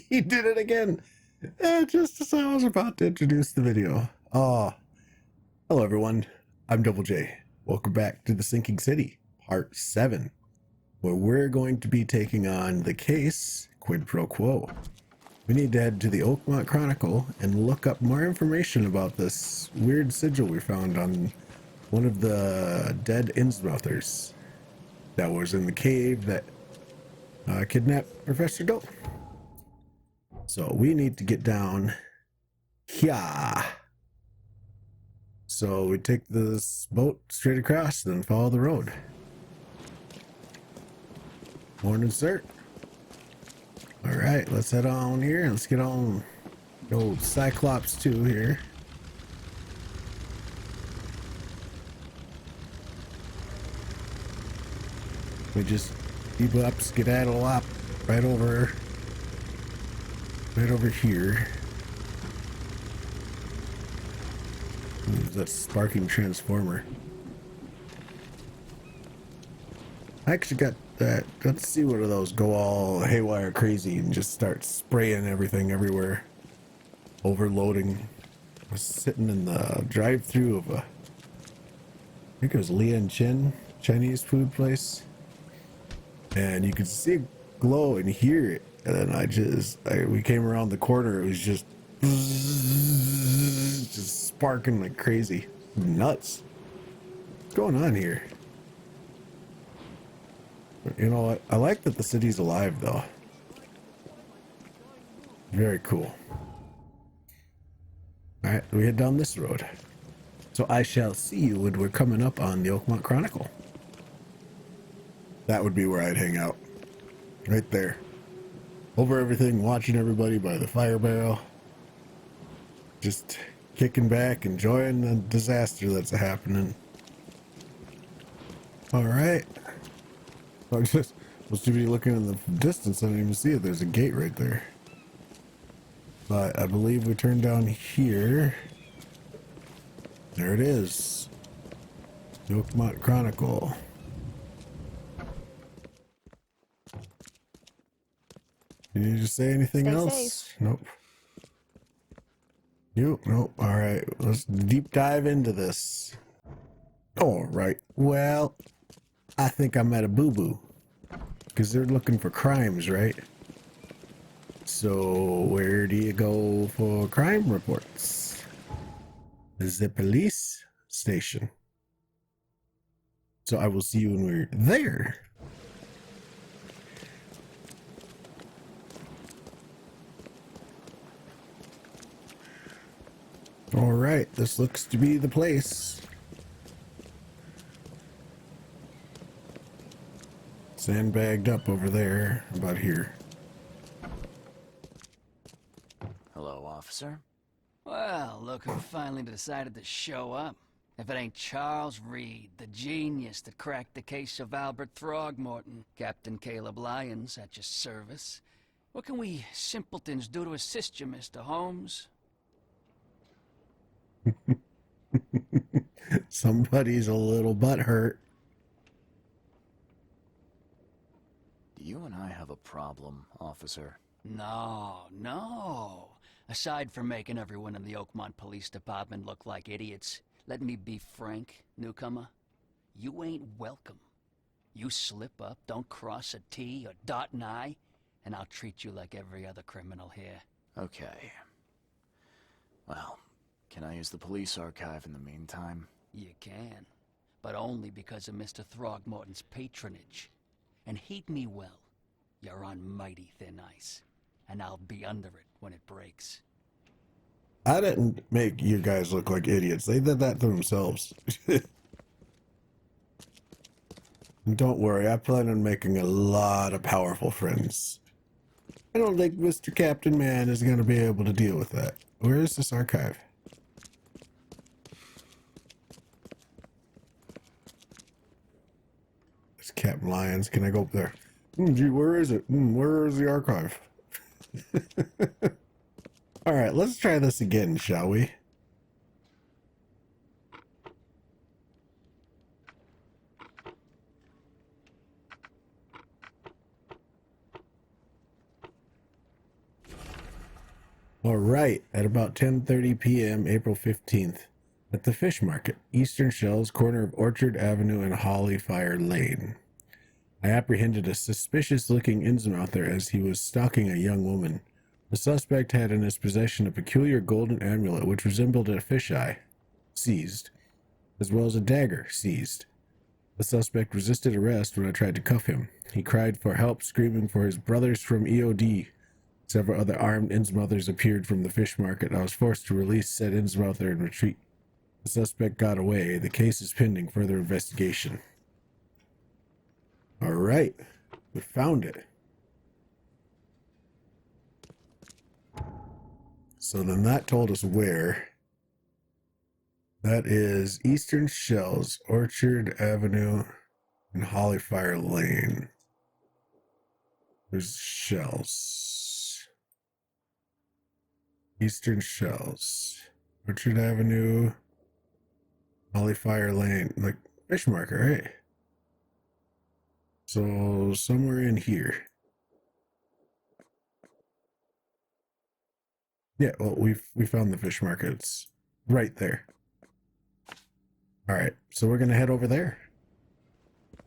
He did it again. Just as I was about to introduce the video. Hello everyone. I'm Double J. Welcome back to the Sinking City, Part 7, where we're going to be taking on the case Quid Pro Quo. We need to head to the Oakmont Chronicle and look up more information about this weird sigil we found on one of the dead Innsmouthers that was in the cave that kidnapped Professor Doe. So we need to get down here. So we take this boat straight across, then follow the road. Morning, sir. All right, let's head on here. Let's get on the old Cyclops 2 here. We just bebop, skedaddle up right over here. Ooh, that sparking transformer. I actually got that. Let's see one of those go all haywire crazy and just start spraying everything everywhere. Overloading. I was sitting in the drive-thru of I think it was Lian Chin Chinese food place. And you could see it glow and hear it. And then we came around the corner. It was just sparking like crazy. Nuts. What's going on here? You know what? I like that the city's alive, though. Very cool. All right, we head down this road. So I shall see you when we're coming up on the Oakmont Chronicle. That would be where I'd hang out. Right there. Over everything, watching everybody by the fire barrel. Just kicking back, enjoying the disaster that's happening. All right. I was just supposed to be looking in the distance. I didn't even see it. There's a gate right there. But I believe we turn down here. There it is. The Oakmont Chronicle. Did you just say anything Stay else? safe. Nope. Nope. All right. Let's deep dive into this. All right. Well, I think I'm at a boo-boo. Because they're looking for crimes, right? So where do you go for crime reports? The police station. So I will see you when we're there. All right, this looks to be the place. Sandbagged up over there, about here. Hello, officer. Well, look who finally decided to show up. If it ain't Charles Reed, the genius that cracked the case of Albert Throgmorton. Captain Caleb Lyons at your service. What can we simpletons do to assist you, Mr. Holmes? Somebody's a little butthurt. Do you and I have a problem, officer? No. Aside from making everyone in the Oakmont Police Department look like idiots, let me be frank, newcomer. You ain't welcome. You slip up, don't cross a T or dot an I, and I'll treat you like every other criminal here. Okay. Well, can I use the police archive in the meantime? You can, but only because of Mr. Throgmorton's patronage. And heed me well, you're on mighty thin ice, and I'll be under it when it breaks. I didn't make you guys look like idiots. They did that to themselves. Don't worry, I plan on making a lot of powerful friends. I don't think Mr. Captain Man is going to be able to deal with that. Where is this archive? It's Captain Lyons. Can I go up there? Gee, where is it? Where is the archive? All right, let's try this again, shall we? All right, at about 10:30 p.m., April 15th, at the fish market, Eastern Shells, corner of Orchard Avenue and Hollyfire Lane. I apprehended a suspicious-looking Innsmouther as he was stalking a young woman. The suspect had in his possession a peculiar golden amulet which resembled a fisheye, seized, as well as a dagger, seized. The suspect resisted arrest when I tried to cuff him. He cried for help, screaming for his brothers from EOD. Several other armed Innsmouthers appeared from the fish market. I was forced to release said Innsmouther and retreat. The suspect got away. The case is pending further investigation. All right, we found it. So then that told us where. That is Eastern Shells, Orchard Avenue, and Hollyfire Lane. There's Shells. Eastern Shells, Orchard Avenue, Hollyfire Lane, like fish market, right? So somewhere in here. Yeah, well, we found the fish market. It's right there. All right, so we're gonna head over there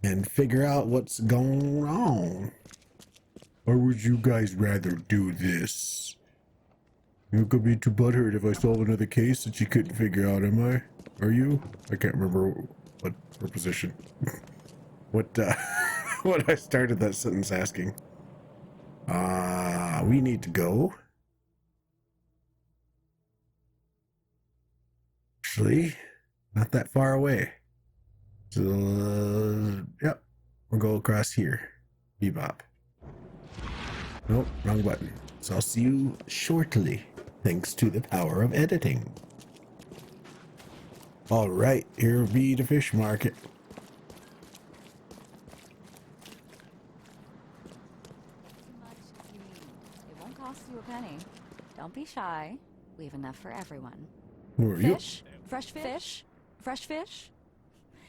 and figure out what's going on. Or would you guys rather do this? You're gonna be too butthurt if I solve another case that you couldn't figure out, am I? Are you? I can't remember what preposition. What what I started that sentence asking. We need to go. Actually, not that far away. So, yep, we'll go across here. Bebop. Nope, wrong button. So I'll see you shortly, thanks to the power of editing. All right, here be the fish market. It won't cost you a penny. Don't be shy. We have enough for everyone. Who are you? Fish? Fresh fish? Fresh fish?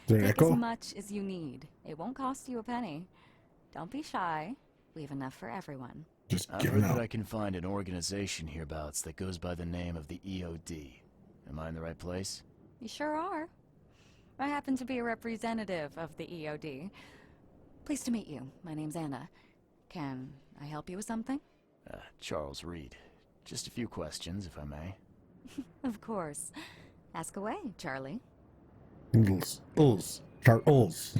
Is there an Take echo? as much as you need. It won't cost you a penny. Don't be shy. We have enough for everyone. Just I've give heard it that out. I can find an organization hereabouts that goes by the name of the EOD. Am I in the right place? You sure are. I happen to be a representative of the EOD. Pleased to meet you. My name's Anna. Can I help you with something? Charles Reed. Just a few questions, if I may. Of course. Ask away, Charlie. Charles.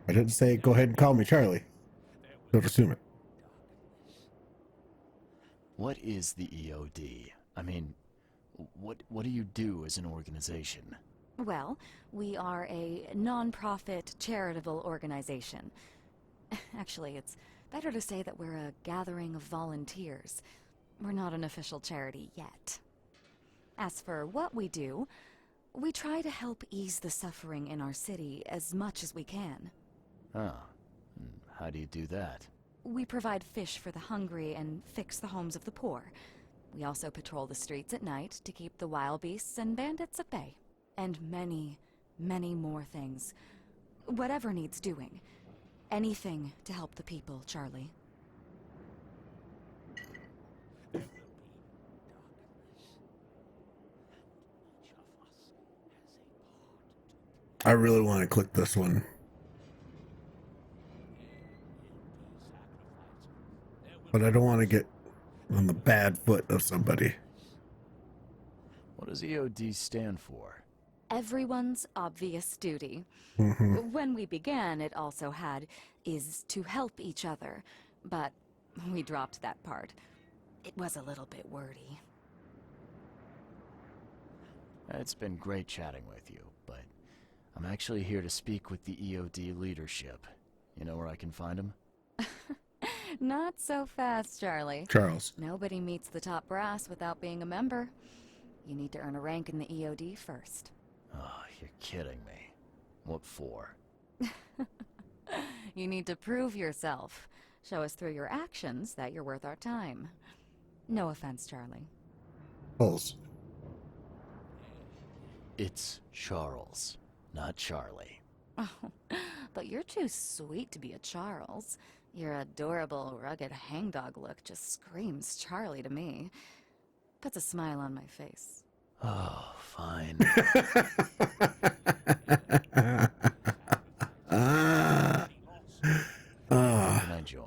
I didn't say go ahead and call me Charlie. Don't assume it. What is the EOD? I mean, what do you do as an organization? Well, we are a non-profit charitable organization. Actually, it's better to say that we're a gathering of volunteers. We're not an official charity yet. As for what we do, we try to help ease the suffering in our city as much as we can. Oh, how do you do that? We provide fish for the hungry and fix the homes of the poor. We also patrol the streets at night to keep the wild beasts and bandits at bay. And many, many more things. Whatever needs doing. Anything to help the people, Charlie. I really want to click this one. But I don't want to get on the bad foot of somebody. What does EOD stand for? Everyone's obvious duty. Mm-hmm. When we began, it also had, is to help each other. But we dropped that part. It was a little bit wordy. It's been great chatting with you, but I'm actually here to speak with the EOD leadership. You know where I can find them? Not so fast, Charlie. Charles. Nobody meets the top brass without being a member. You need to earn a rank in the EOD first. Oh, you're kidding me. What for? You need to prove yourself. Show us through your actions that you're worth our time. No offense, Charlie. Charles. It's Charles, not Charlie. Oh, but you're too sweet to be a Charles. Your adorable, rugged hangdog look just screams Charlie to me. Puts a smile on my face. Oh, fine. Ah. How can I join?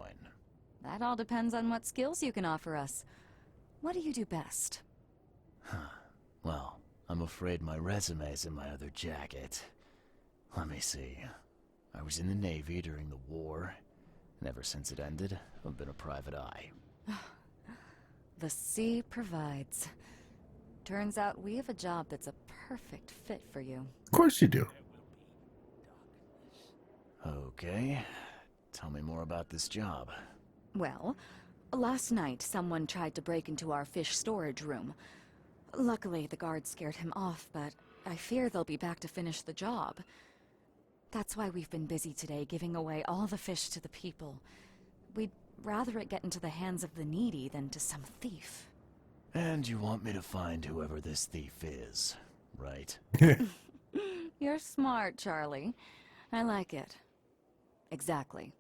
That all depends on what skills you can offer us. What do you do best? Well, I'm afraid my resume's in my other jacket. Let me see. I was in the Navy during the war, and ever since it ended, I've been a private eye. The sea provides. Turns out we have a job that's a perfect fit for you. Of course you do. Okay. Tell me more about this job. Well, last night someone tried to break into our fish storage room. Luckily, the guards scared him off, but I fear they'll be back to finish the job. That's why we've been busy today giving away all the fish to the people. We'd rather it get into the hands of the needy than to some thief. And you want me to find whoever this thief is, right? You're smart, Charlie. I like it. Exactly.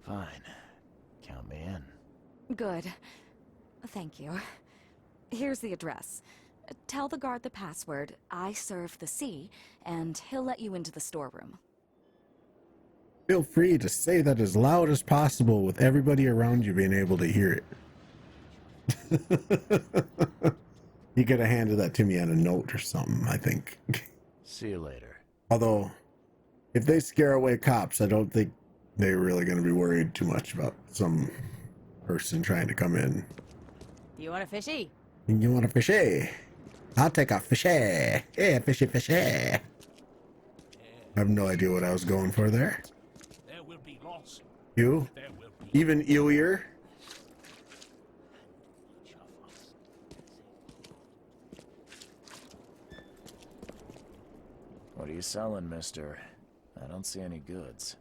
Fine. Count me in. Good. Thank you. Here's the address. Tell the guard the password, I serve the sea, and he'll let you into the storeroom. Feel free to say that as loud as possible with everybody around you being able to hear it. You could have handed that to me on a note or something, I think. See you later. Although, if they scare away cops, I don't think they're really going to be worried too much about some person trying to come in. You want a fishy? You want a fishy? I'll take a fishy. Yeah, fishy, fishy. I have no idea what I was going for there. There will be loss. You? There will be Even ewier? What are you selling, mister? I don't see any goods.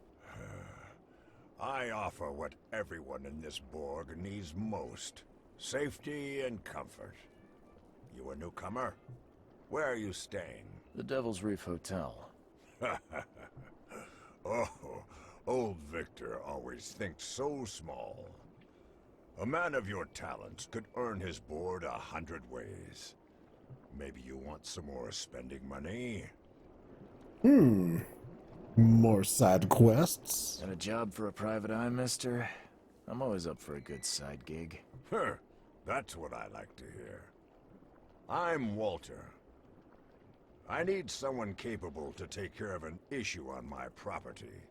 I offer what everyone in this Borg needs most. Safety and comfort. You a newcomer? Where are you staying? The Devil's Reef Hotel. Oh, old Victor always thinks so small. A man of your talents could earn his board 100 ways. Maybe you want some more spending money? More side quests. Got a job for a private eye, mister? I'm always up for a good side gig. That's what I like to hear. I'm Walter. I need someone capable to take care of an issue on my property.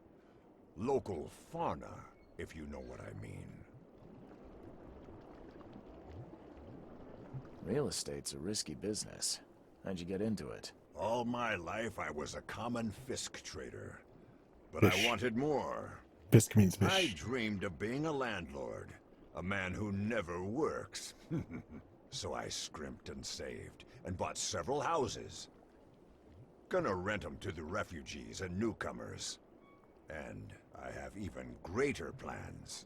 Local fauna, if you know what I mean. Real estate's a risky business. How'd you get into it? All my life I was a common fisk trader. But Fish. I wanted more. Fisk means I fish. dreamed of being a landlord. A man who never works. So I scrimped and saved, and bought several houses. Gonna rent them to the refugees and newcomers. And I have even greater plans.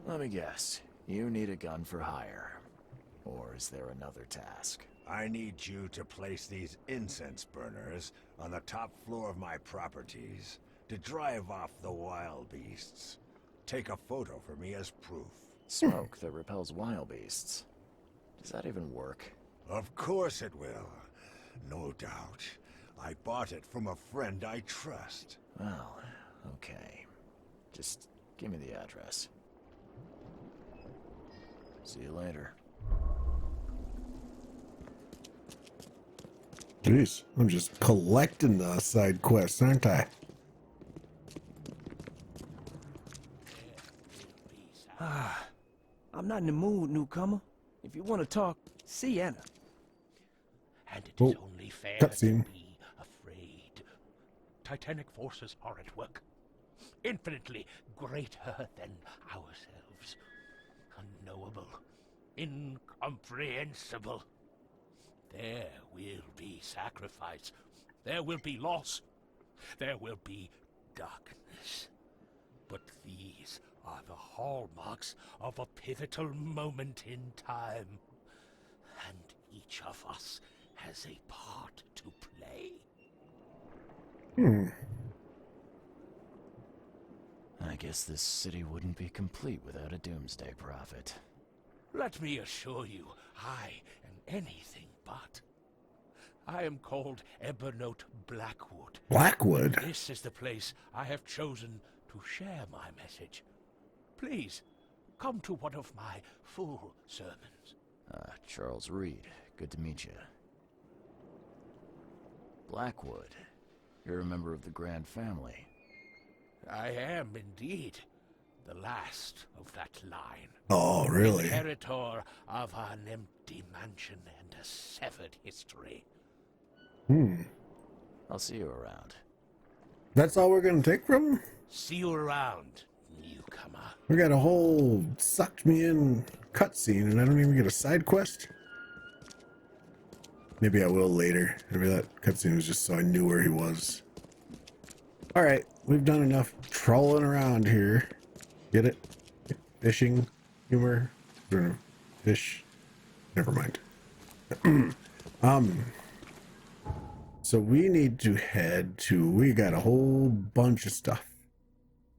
Let me guess. You need a gun for hire. Or is there another task? I need you to place these incense burners on the top floor of my properties to drive off the wild beasts. Take a photo for me as proof. Smoke that repels wild beasts. Does that even work? Of course it will. No doubt. I bought it from a friend I trust. Well, okay. Just give me the address. See you later. Jeez, I'm just collecting the side quests, aren't I? I'm not in the mood, newcomer. If you want to talk, see Anna. And it Oh, is only fair to cutscene. be afraid. Titanic forces are at work. Infinitely greater than ourselves. Unknowable. Incomprehensible. There will be sacrifice. There will be loss. There will be darkness. But these are the hallmarks of a pivotal moment in time. And each of us has a part to play. I guess this city wouldn't be complete without a doomsday prophet. Let me assure you, I am anything but. I am called Ebenote Blackwood. Blackwood? This is the place I have chosen to share my message. Please, come to one of my full sermons. Charles Reed. Good to meet you. Blackwood. You're a member of the Grand Family. I am indeed the last of that line. Oh, really? Inheritor of an empty mansion and a severed history. I'll see you around. That's all we're gonna take from him? See you around, newcomer. We got a whole sucked me in cutscene and I don't even get a side quest? Maybe I will later. Maybe that cutscene was just so I knew where he was. Alright, we've done enough trolling around here. Get it? Fishing humor? I don't know. Fish. Never mind. So we need to head to, we got a whole bunch of stuff.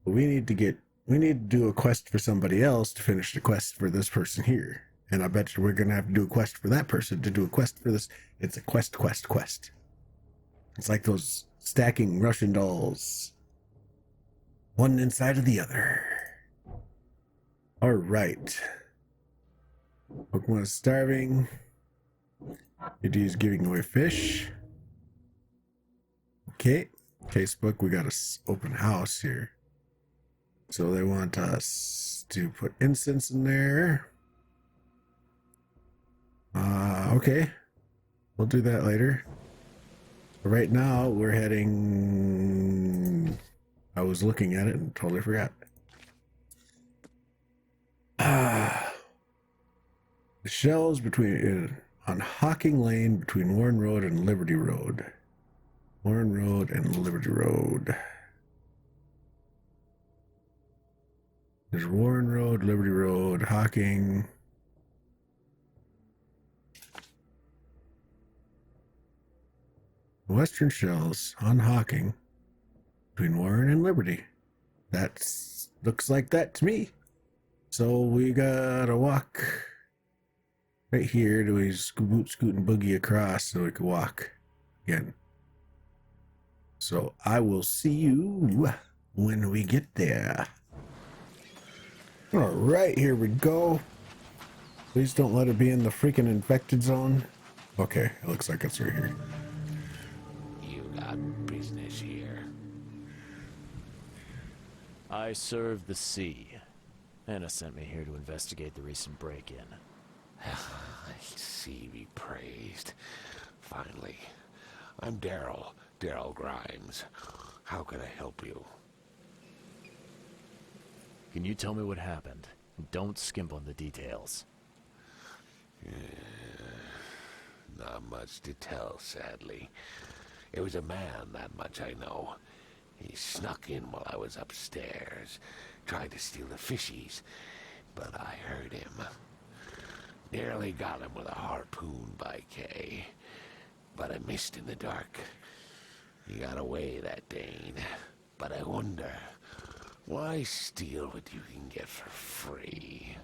We need to do a quest for somebody else to finish the quest for this person here. And I bet you we're going to have to do a quest for that person to do a quest for this. It's a quest. It's like those stacking Russian dolls. One inside of the other. All right. Pokemon is starving. It is giving away fish. Okay. Facebook, we got a open house here. So they want us to put incense in there. Okay. We'll do that later. But right now, we're heading... I was looking at it and totally forgot. The shells between... on Hocking Lane between Warren Road and Liberty Road. Warren Road and Liberty Road. There's Warren Road, Liberty Road, Hocking. Western shells on Hocking between Warren and Liberty. That's looks like that to me. So we gotta walk right here. Do we scoot and boogie across so we can walk again? So I will see you when we get there. All right, here we go. Please don't let it be in the freaking infected zone. Okay, it looks like it's right here. You got business here. I serve the sea. Anna sent me here to investigate the recent break-in. Sea be praised. Finally. I'm Daryl Grimes. How can I help you? Can you tell me what happened? Don't skimp on the details. Not much to tell, sadly. It was a man, that much I know. He snuck in while I was upstairs, tried to steal the fishies, but I heard him. Nearly got him with a harpoon by Kay, but I missed in the dark. He got away, that Dane, but I wonder, why steal what you can get for free?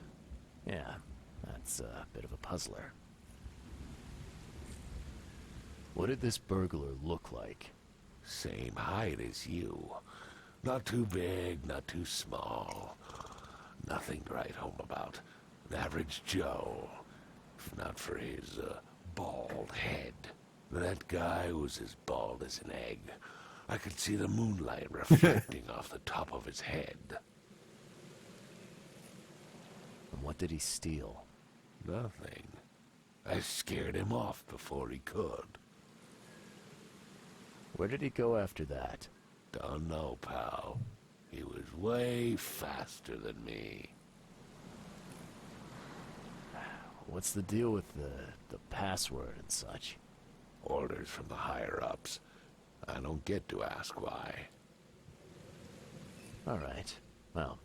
Yeah, that's a bit of a puzzler. What did this burglar look like? Same height as you. Not too big, not too small. Nothing to write home about. An average Joe. If not for his, bald head. That guy was as bald as an egg. I could see the moonlight reflecting off the top of his head. And what did he steal? Nothing. I scared him off before he could. Where did he go after that? Don't know, pal. He was way faster than me. What's the deal with the password and such? Orders from the higher-ups. I don't get to ask why. All right. Well,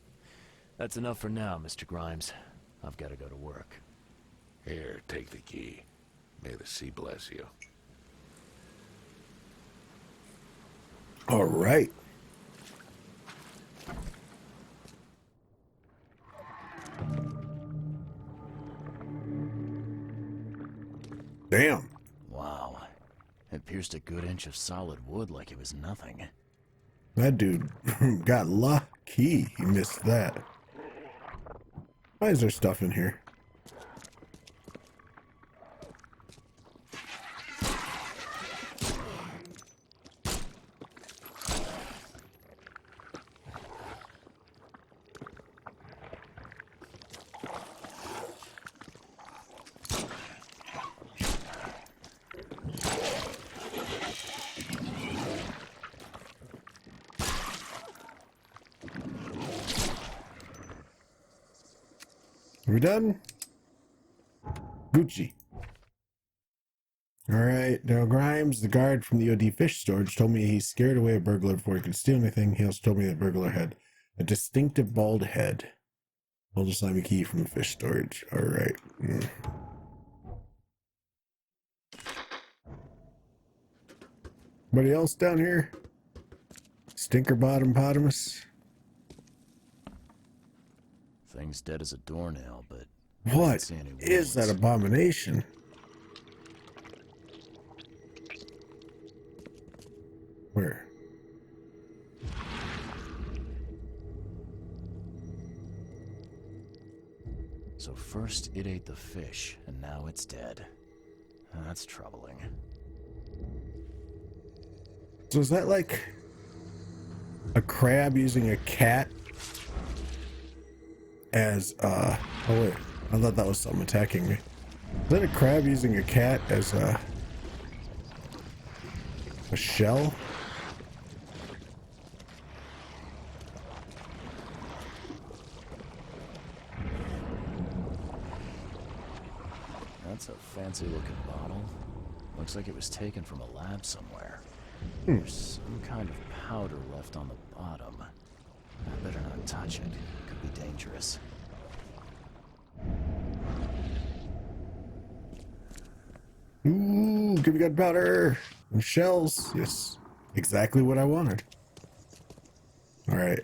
that's enough for now, Mr. Grimes. I've got to go to work. Here, take the key. May the sea bless you. All right. Damn. Wow. It pierced a good inch of solid wood like it was nothing. That dude got lucky. He missed that. Why is there stuff in here? Are we done? Gucci. Alright, Daryl Grimes, the guard from the OD fish storage, told me he scared away a burglar before he could steal anything. He also told me the burglar had a distinctive bald head. Hold a slimy key from the fish storage. Alright. Anybody else down here? Stinker bottom potamus? Thing's dead as a doornail, but What is that abomination? Where? So first it ate the fish, and now it's dead. That's troubling. So is that like a crab using a cat as oh wait, I thought that was something attacking me. Is that a crab using a cat as a shell? That's a fancy looking bottle. Looks like it was taken from a lab somewhere. There's some kind of powder left on the bottom. I better not touch it. It could be dangerous. Ooh, give me gunpowder and shells. Yes, exactly what I wanted. All right,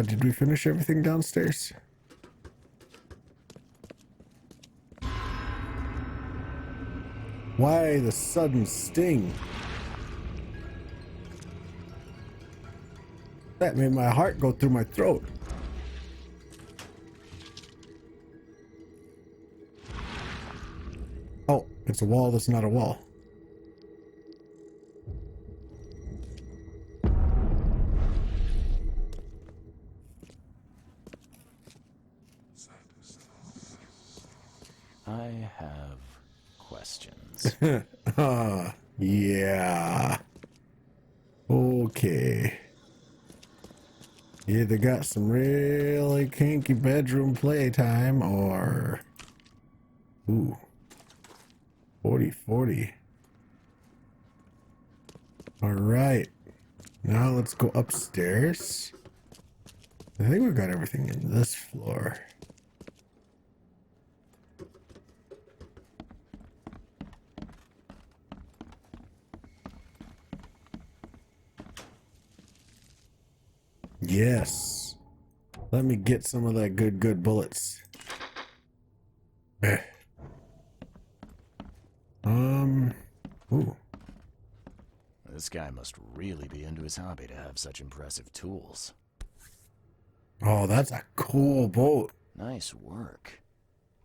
did we finish everything downstairs? Why the sudden sting? That made my heart go through my throat. Oh, it's a wall that's not a wall. I have questions. Yeah. Okay. You either got some really kinky bedroom playtime or... Ooh. 40-40. Alright. Now let's go upstairs. I think we've got everything in this floor. Yes. Let me get some of that good bullets. Ooh. This guy must really be into his hobby to have such impressive tools. Oh, that's a cool boat. Nice work.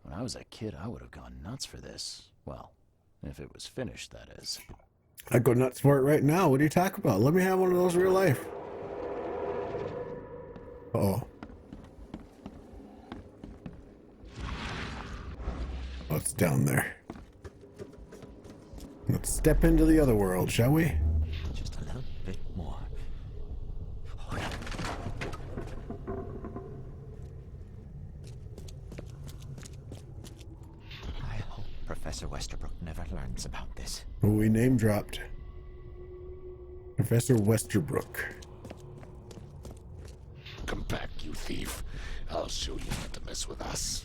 When I was a kid, I would have gone nuts for this. Well, if it was finished, that is. I'd go nuts for it right now. What are you talking about? Let me have one of those real life. Uh-oh. What's down there? Let's step into the other world, shall we? Just a little bit more. Oh, yeah. I hope Professor Westerbrook never learns about this. Oh, we name dropped Professor Westerbrook. Come back, you thief. I'll show you not to mess with us.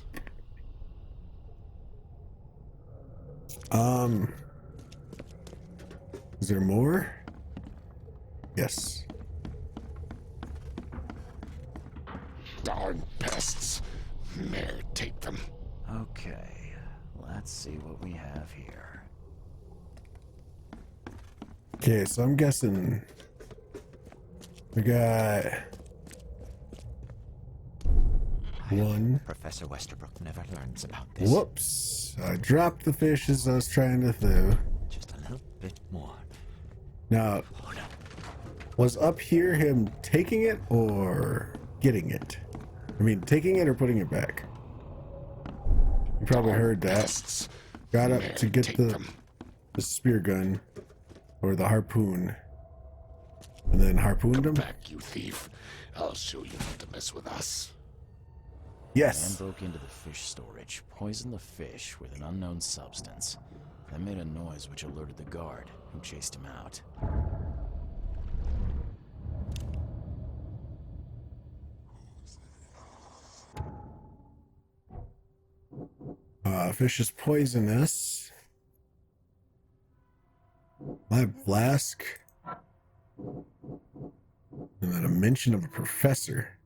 Is there more? Yes. Darn pests. Mayor, take them. Okay, let's see what we have here. Okay, so I'm guessing we got one. Professor Westerbrook never learns about this. Whoops. I dropped the fish as I was trying to throw. Just a little bit more. Now, Oh no. was up here him taking it or getting it? I mean, taking it or putting it back? You probably heard that. Got up to get the spear gun or the harpoon, and then harpooned him. Back, you thief. I'll show you not to mess with us. Yes. Man broke into the fish storage, poisoned the fish with an unknown substance, then made a noise which alerted the guard, who chased him out. Fish is poisonous. My flask. And then a mention of a professor.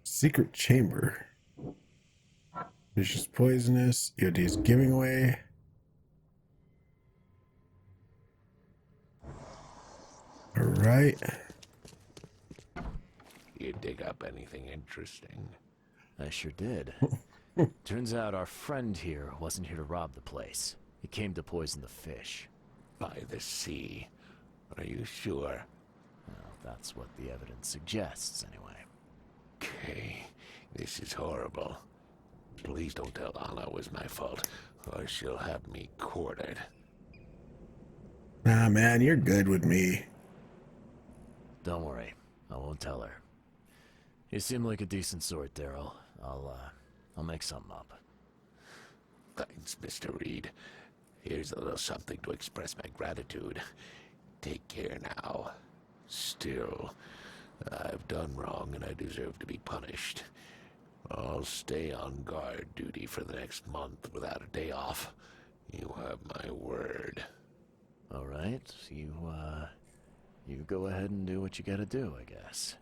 Secret chamber. Fish is poisonous. EOD is giving away. Alright. You dig up anything interesting? I sure did. Turns out our friend here wasn't here to rob the place. He came to poison the fish. By the sea. Are you sure? Well, that's what the evidence suggests, anyway. Okay, this is horrible. Please don't tell Anna it was my fault, or she'll have me quartered. Nah, man, you're good with me. Don't worry, I won't tell her. You seem like a decent sort, Daryl. I'll make something up. Thanks, Mr. Reed. Here's a little something to express my gratitude. Take care now. Still, I've done wrong and I deserve to be punished. I'll stay on guard duty for the next month without a day off. You have my word. All right, you go ahead and do what you gotta do, I guess.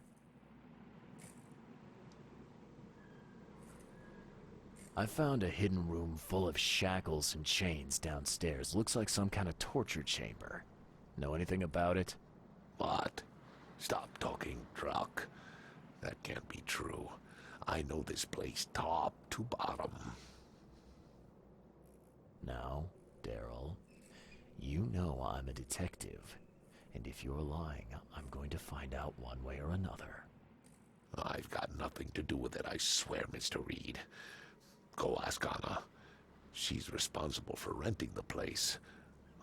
I found a hidden room full of shackles and chains downstairs. Looks like some kind of torture chamber. Know anything about it? What? Stop talking drunk. That can't be true. I know this place top to bottom. Now, Daryl, you know I'm a detective. And if you're lying, I'm going to find out one way or another. I've got nothing to do with it, I swear, Mr. Reed. Go ask Anna. She's responsible for renting the place.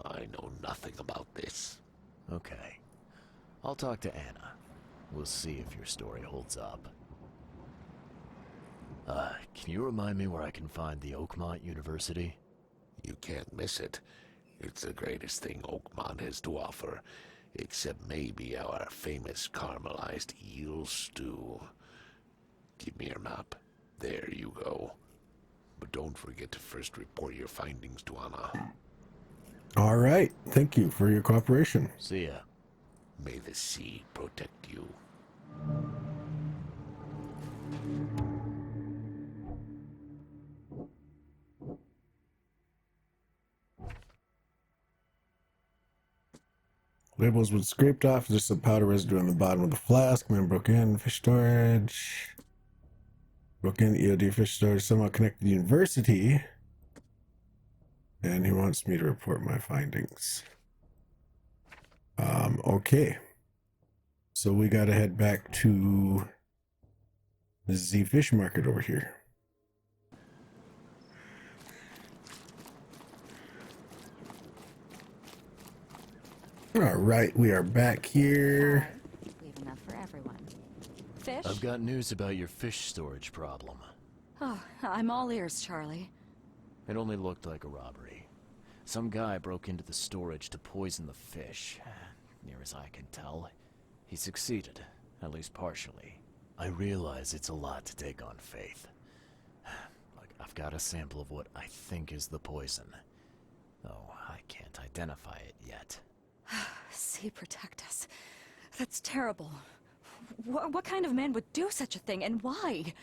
I know nothing about this. Okay. I'll talk to Anna. We'll see if your story holds up. Can you remind me where I can find the Oakmont University? You can't miss it. It's the greatest thing Oakmont has to offer, except maybe our famous caramelized eel stew. Give me your map. There you go. But don't forget to first report your findings to Anna. All right. Thank you for your cooperation. See ya. May the sea protect you. Labels were scraped off. There's some powder residue on the bottom of the flask. Man broke in. Fish storage. Broke in EOD fish storage. Somehow connected to the university. And he wants me to report my findings. Okay. So we gotta head back to the Z fish market over here. All right, we are back here. We have enough for everyone. Fish? I've got news about your fish storage problem. Oh, I'm all ears, Charlie. It only looked like a robbery. Some guy broke into the storage to poison the fish. Near as I can tell, he succeeded, at least partially. I realize it's a lot to take on faith. Look, I've got a sample of what I think is the poison. Though I can't identify it yet. Sea protect us. That's terrible. What kind of man would do such a thing, and why?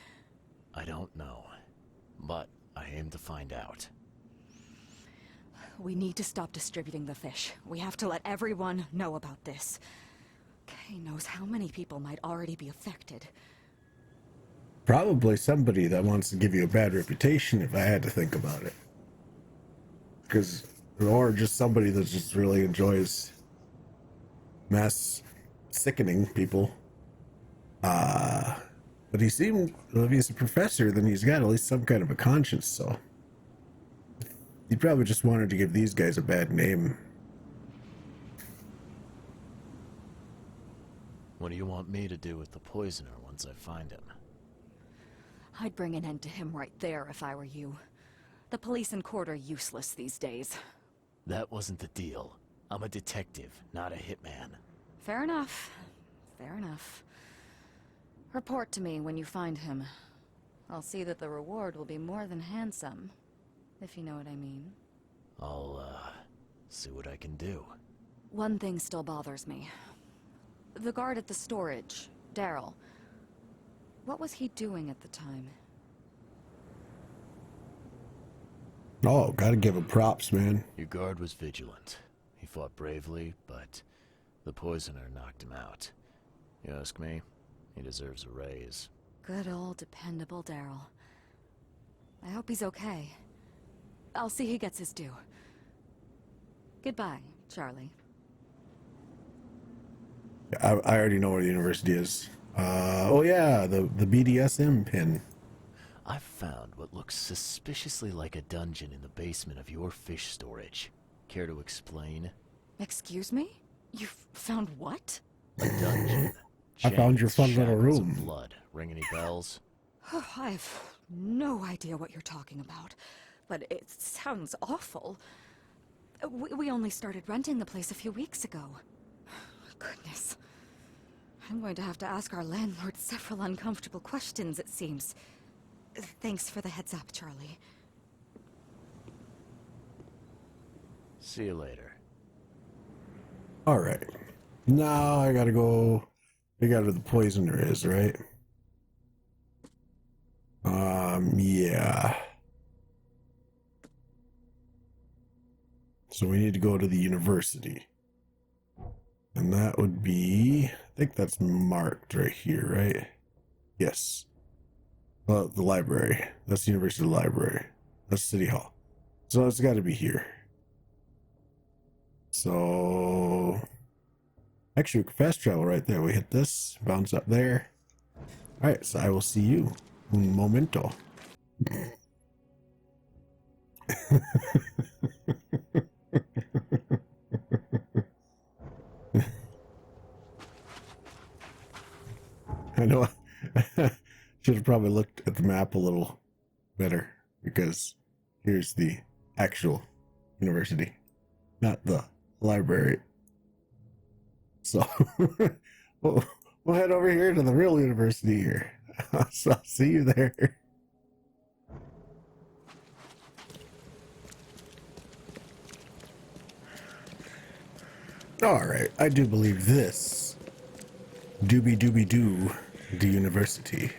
I don't know. But I aim to find out. We need to stop distributing the fish. We have to let everyone know about this. Kay knows how many people might already be affected. Probably somebody that wants to give you a bad reputation, if I had to think about it. Because, or just somebody that just really enjoys mass sickening people. But he seemed, well, if he's a professor, then he's got at least some kind of a conscience, so he probably just wanted to give these guys a bad name. What do you want me to do with the poisoner once I find him? I'd bring an end to him right there if I were you. The police and court are useless these days. That wasn't the deal. I'm a detective, not a hitman. Fair enough. Fair enough. Report to me when you find him. I'll see that the reward will be more than handsome, if you know what I mean. I'll, see what I can do. One thing still bothers me. The guard at the storage, Daryl. What was he doing at the time? Oh, gotta give him props, man. Your guard was vigilant. He fought bravely, but the poisoner knocked him out. You ask me, he deserves a raise. Good old dependable Daryl. I hope he's okay. I'll see he gets his due. Goodbye, Charlie. I already know where the university is. Oh yeah, the BDSM pin. I've found what looks suspiciously like a dungeon in the basement of your fish storage. Care to explain? Excuse me? You found what? A dungeon. I found your fun little shackles of room. Blood. Ring any bells? Oh, I've no idea what you're talking about, but it sounds awful. We only started renting the place a few weeks ago. Goodness. I'm going to have to ask our landlord several uncomfortable questions, it seems. Thanks for the heads up, Charlie. See you later. All right. Now I gotta go figure out who the poisoner is, right? Yeah. So we need to go to the university. And that would be, I think that's marked right here, right? Yes. Well, the library. That's the university library. That's City Hall. So it's got to be here. So, actually, we can fast travel right there. We hit this, bounce up there. All right, so I will see you un momento. I know. Should have probably looked at the map a little better, because here's the actual university, not the library. So we'll head over here to the real university here. So I'll see you there. All right, I do believe this. Doobie doobie doo, the university.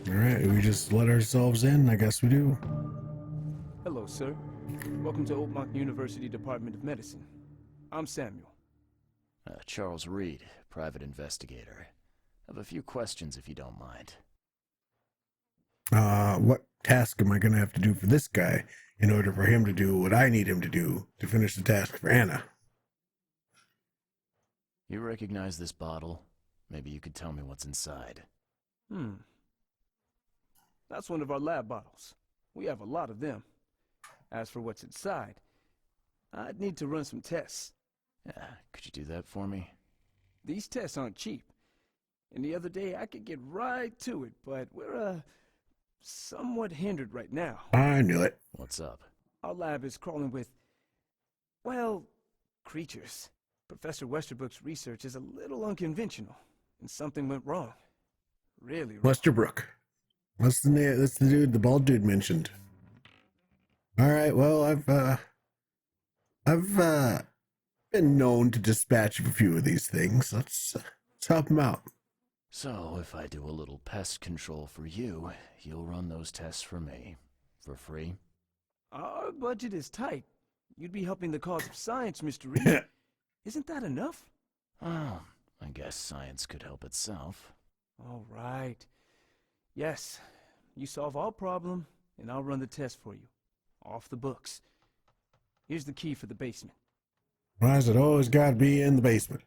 All right, we just let ourselves in. I guess we do. Hello, sir. Welcome to Oakmont University Department of Medicine. I'm Samuel. Charles Reed, private investigator. I have a few questions if you don't mind. What task am I going to have to do for this guy in order for him to do what I need him to do to finish the task for Anna? You recognize this bottle? Maybe you could tell me what's inside. That's one of our lab bottles. We have a lot of them. As for what's inside, I'd need to run some tests. Yeah, could you do that for me? These tests aren't cheap. And the other day I could get right to it, but we're, somewhat hindered right now. I knew it. What's up? Our lab is crawling with, well, creatures. Professor Westerbrook's research is a little unconventional, and something went wrong. Really wrong. Westerbrook. What's the name? That's the dude, the bald dude mentioned. All right. Well, I've been known to dispatch a few of these things. Let's help him out. So, if I do a little pest control for you, you'll run those tests for me. For free? Our budget is tight. You'd be helping the cause of science, Mr. Reed. Isn't that enough? Oh, I guess science could help itself. All right. Yes, you solve our problem, and I'll run the test for you. Off the books. Here's the key for the basement. Why has it always got to be in the basement?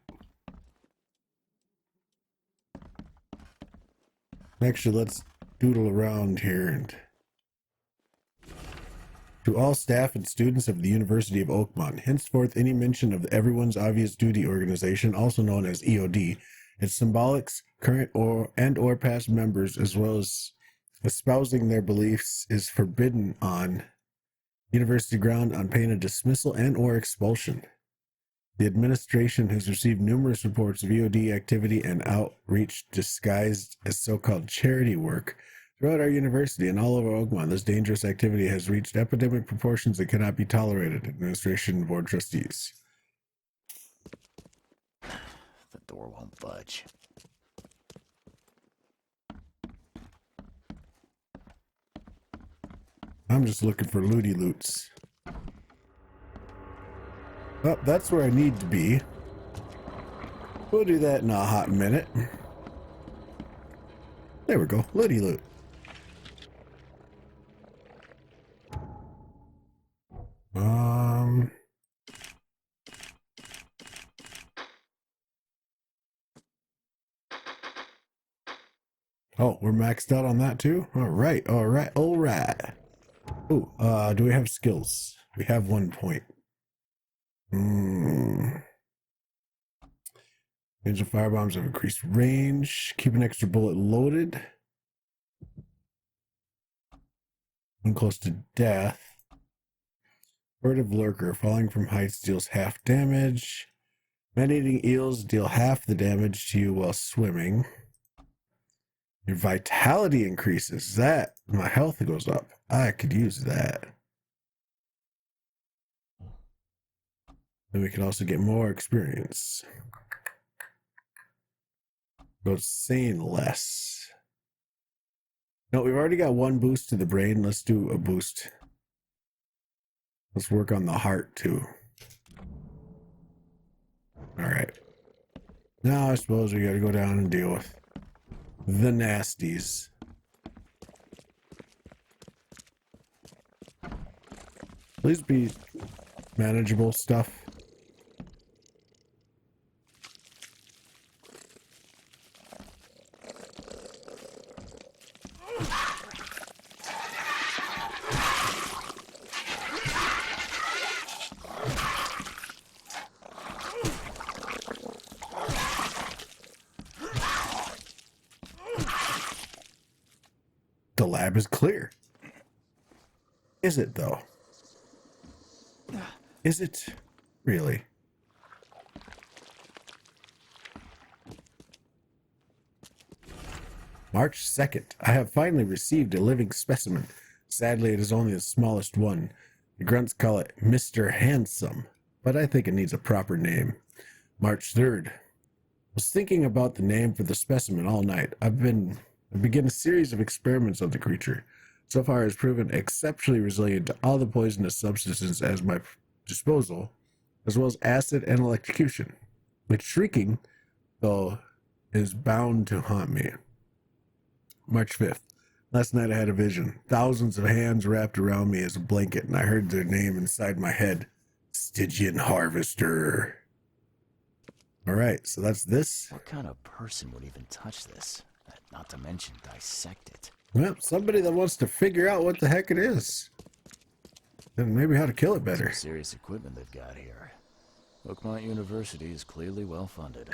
Actually, let's doodle around here. And to all staff and students of the University of Oakmont, henceforth any mention of the Everyone's Obvious Duty organization, also known as EOD, its symbolics, current or past members, as well as espousing their beliefs, is forbidden on university ground on pain of dismissal and or expulsion. The administration has received numerous reports of EOD activity and outreach disguised as so-called charity work throughout our university and all over Oakmont. This dangerous activity has reached epidemic proportions that cannot be tolerated. Administration and Board Trustees. The door won't budge. I'm just looking for looty loots. Well, that's where I need to be. We'll do that in a hot minute. There we go. Looty loot. Oh, we're maxed out on that too? All right. Ooh, do we have skills? We have 1 point. Range of firebombs have increased range. Keep an extra bullet loaded. When close to death. Furtive lurker. Falling from heights deals half damage. Man-eating eels deal half the damage to you while swimming. Your vitality increases. That, my health goes up. I could use that. Then we can also get more experience. Go sane less. No, we've already got 1 boost to the brain. Let's do a boost. Let's work on the heart too. All right. Now I suppose we got to go down and deal with the nasties. Please be manageable stuff. The lab is clear. Is it though? Is it really? March 2nd. I have finally received a living specimen. Sadly, it is only the smallest one. The grunts call it Mr. Handsome, but I think it needs a proper name. March 3rd. Was thinking about the name for the specimen all night. I began a series of experiments on the creature. So far, it has proven exceptionally resilient to all the poisonous substances at my disposal, as well as acid and electrocution. Its shrieking, though, is bound to haunt me. March 5th. Last night I had a vision. Thousands of hands wrapped around me as a blanket, and I heard their name inside my head. Stygian Harvester. All right, so that's this. What kind of person would even touch this? Not to mention dissect it. Well, somebody that wants to figure out what the heck it is. And maybe how to kill it better. Some serious equipment they've got here. Oakmont University is clearly well funded.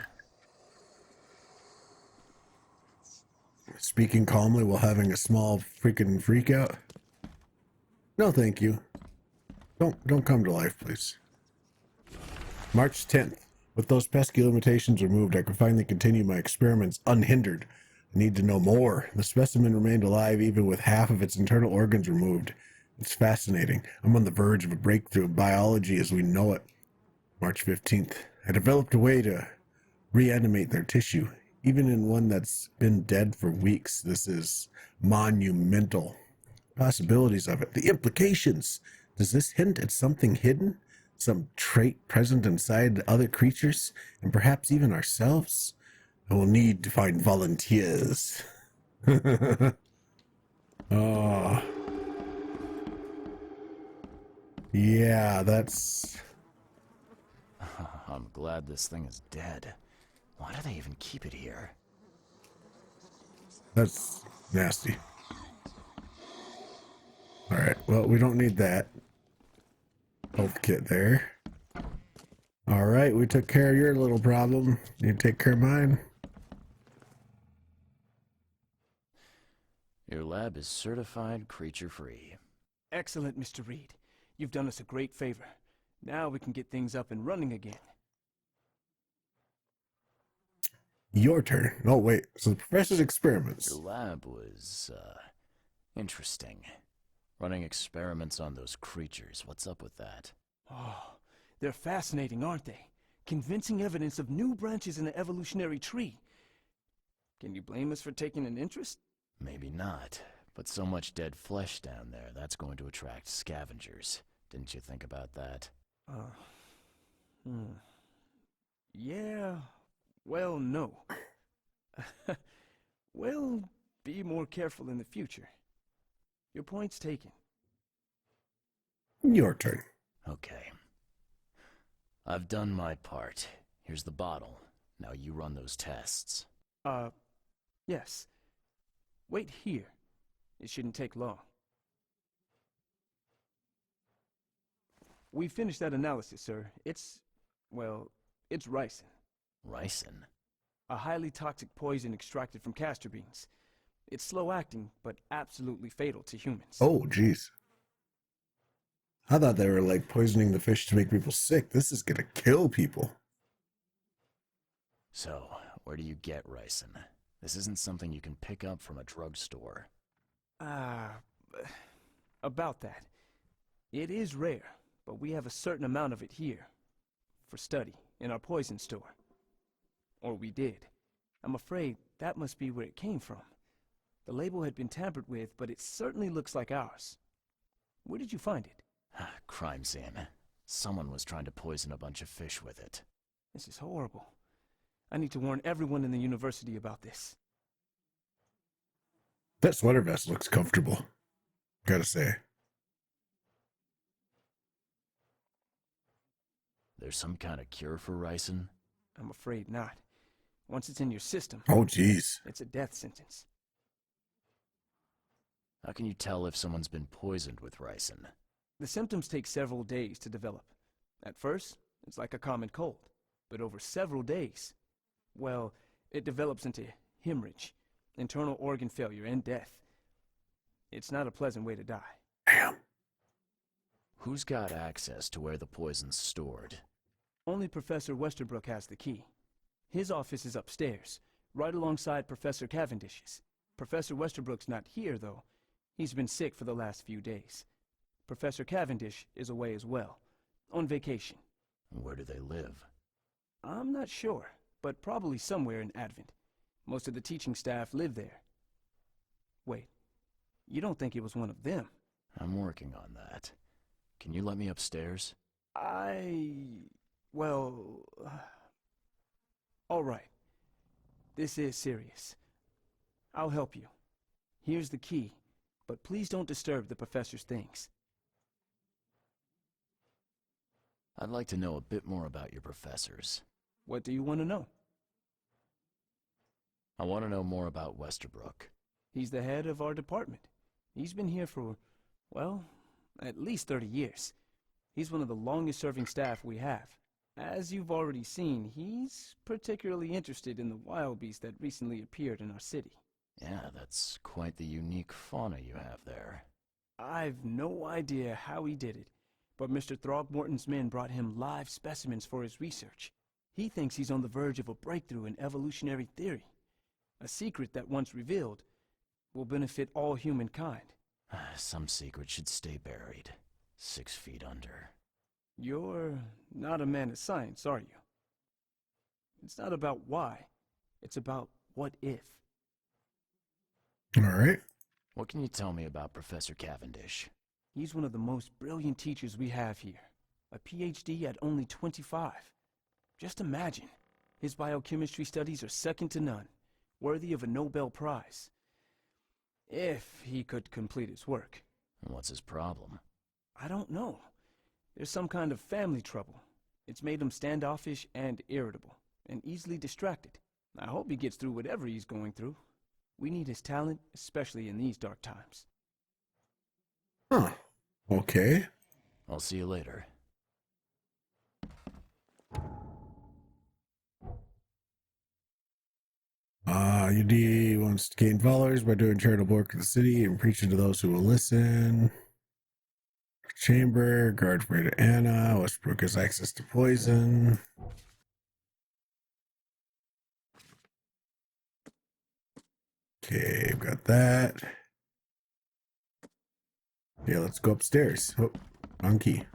Speaking calmly while having a small freaking freak out. No, thank you. Don't come to life, please. March 10th. With those pesky limitations removed, I could finally continue my experiments unhindered. I need to know more. The specimen remained alive even with half of its internal organs removed. It's fascinating. I'm on the verge of a breakthrough in biology as we know it. March 15th. I developed a way to reanimate their tissue. Even in one that's been dead for weeks, this is monumental. Possibilities of it, the implications. Does this hint at something hidden? Some trait present inside other creatures, and perhaps even ourselves? I will need to find volunteers. Oh. Yeah, that's... I'm glad this thing is dead. Why do they even keep it here? That's nasty. Alright, well, we don't need that. Health kit there. Alright, we took care of your little problem. You take care of mine. Your lab is certified creature-free. Excellent, Mr. Reed. You've done us a great favor. Now we can get things up and running again. Your turn. Oh, wait. So the professor's experiments. Your lab was, interesting. Running experiments on those creatures. What's up with that? Oh, they're fascinating, aren't they? Convincing evidence of new branches in the evolutionary tree. Can you blame us for taking an interest? Maybe not. But so much dead flesh down there, that's going to attract scavengers. Didn't you think about that? Yeah, well, no. We'll be more careful in the future. Your point's taken. Your turn. Okay. I've done my part. Here's the bottle. Now you run those tests. Yes. Wait here. It shouldn't take long. We finished that analysis, sir. It's ricin. Ricin? A highly toxic poison extracted from castor beans. It's slow-acting, but absolutely fatal to humans. Oh, jeez. I thought they were like poisoning the fish to make people sick. This is gonna kill people. So, where do you get ricin? This isn't something you can pick up from a drugstore. About that. It is rare, but we have a certain amount of it here. For study, in our poison store. Or we did. I'm afraid that must be where it came from. The label had been tampered with, but it certainly looks like ours. Where did you find it? Crime scene. Someone was trying to poison a bunch of fish with it. This is horrible. I need to warn everyone in the university about this. That sweater vest looks comfortable. Gotta say. There's some kind of cure for ricin? I'm afraid not. Once it's in your system, Oh, jeez. it's a death sentence. How can you tell if someone's been poisoned with ricin? The symptoms take several days to develop. At first, it's like a common cold. But over several days, well, it develops into hemorrhage, internal organ failure, and death. It's not a pleasant way to die. Damn. Who's got access to where the poison's stored? Only Professor Westerbrook has the key. His office is upstairs, right alongside Professor Cavendish's. Professor Westerbrook's not here, though. He's been sick for the last few days. Professor Cavendish is away as well, on vacation. Where do they live? I'm not sure, but probably somewhere in Advent. Most of the teaching staff live there. Wait, you don't think it was one of them? I'm working on that. Can you let me upstairs? Well... all right. This is serious. I'll help you. Here's the key, but please don't disturb the professor's things. I'd like to know a bit more about your professors. What do you want to know? I want to know more about Westerbrook. He's the head of our department. He's been here for, well, at least 30 years. He's one of the longest-serving staff we have. As you've already seen, he's particularly interested in the wild beast that recently appeared in our city. Yeah, that's quite the unique fauna you have there. I've no idea how he did it, but Mr. Throgmorton's men brought him live specimens for his research. He thinks he's on the verge of a breakthrough in evolutionary theory. A secret that, once revealed, will benefit all humankind. Some secret should stay buried, 6 feet under. You're not a man of science, are you? It's not about why, It's about what if. All right. What can you tell me about Professor Cavendish? He's one of the most brilliant teachers we have here. A PhD at only 25. Just imagine. His biochemistry studies are second to none, worthy of a Nobel Prize. If he could complete his work. And what's his problem? I don't know. There's some kind of family trouble. It's made him standoffish and irritable, and easily distracted. I hope he gets through whatever he's going through. We need his talent, especially in these dark times. Huh. Okay. I'll see you later. UD wants to gain followers by doing charitable work in the city and preaching to those who will listen. Chamber, guard for Rita Anna. Westbrook has access to poison. Okay, I've got that. Yeah, let's go upstairs. Oh, wrong key.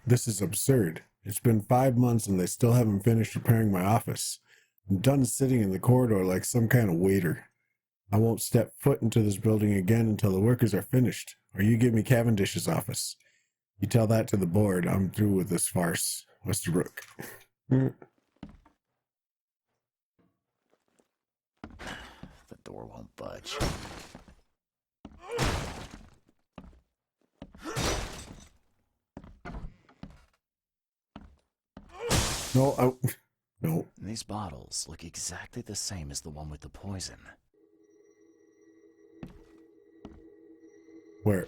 This is absurd. It's been 5 months and they still haven't finished repairing my office. I'm done sitting in the corridor like some kind of waiter. I won't step foot into this building again until the workers are finished, or you give me Cavendish's office. You tell that to the board. I'm through with this farce. Westerbrook. The door won't budge. No, no. These bottles look exactly the same as the one with the poison. Where?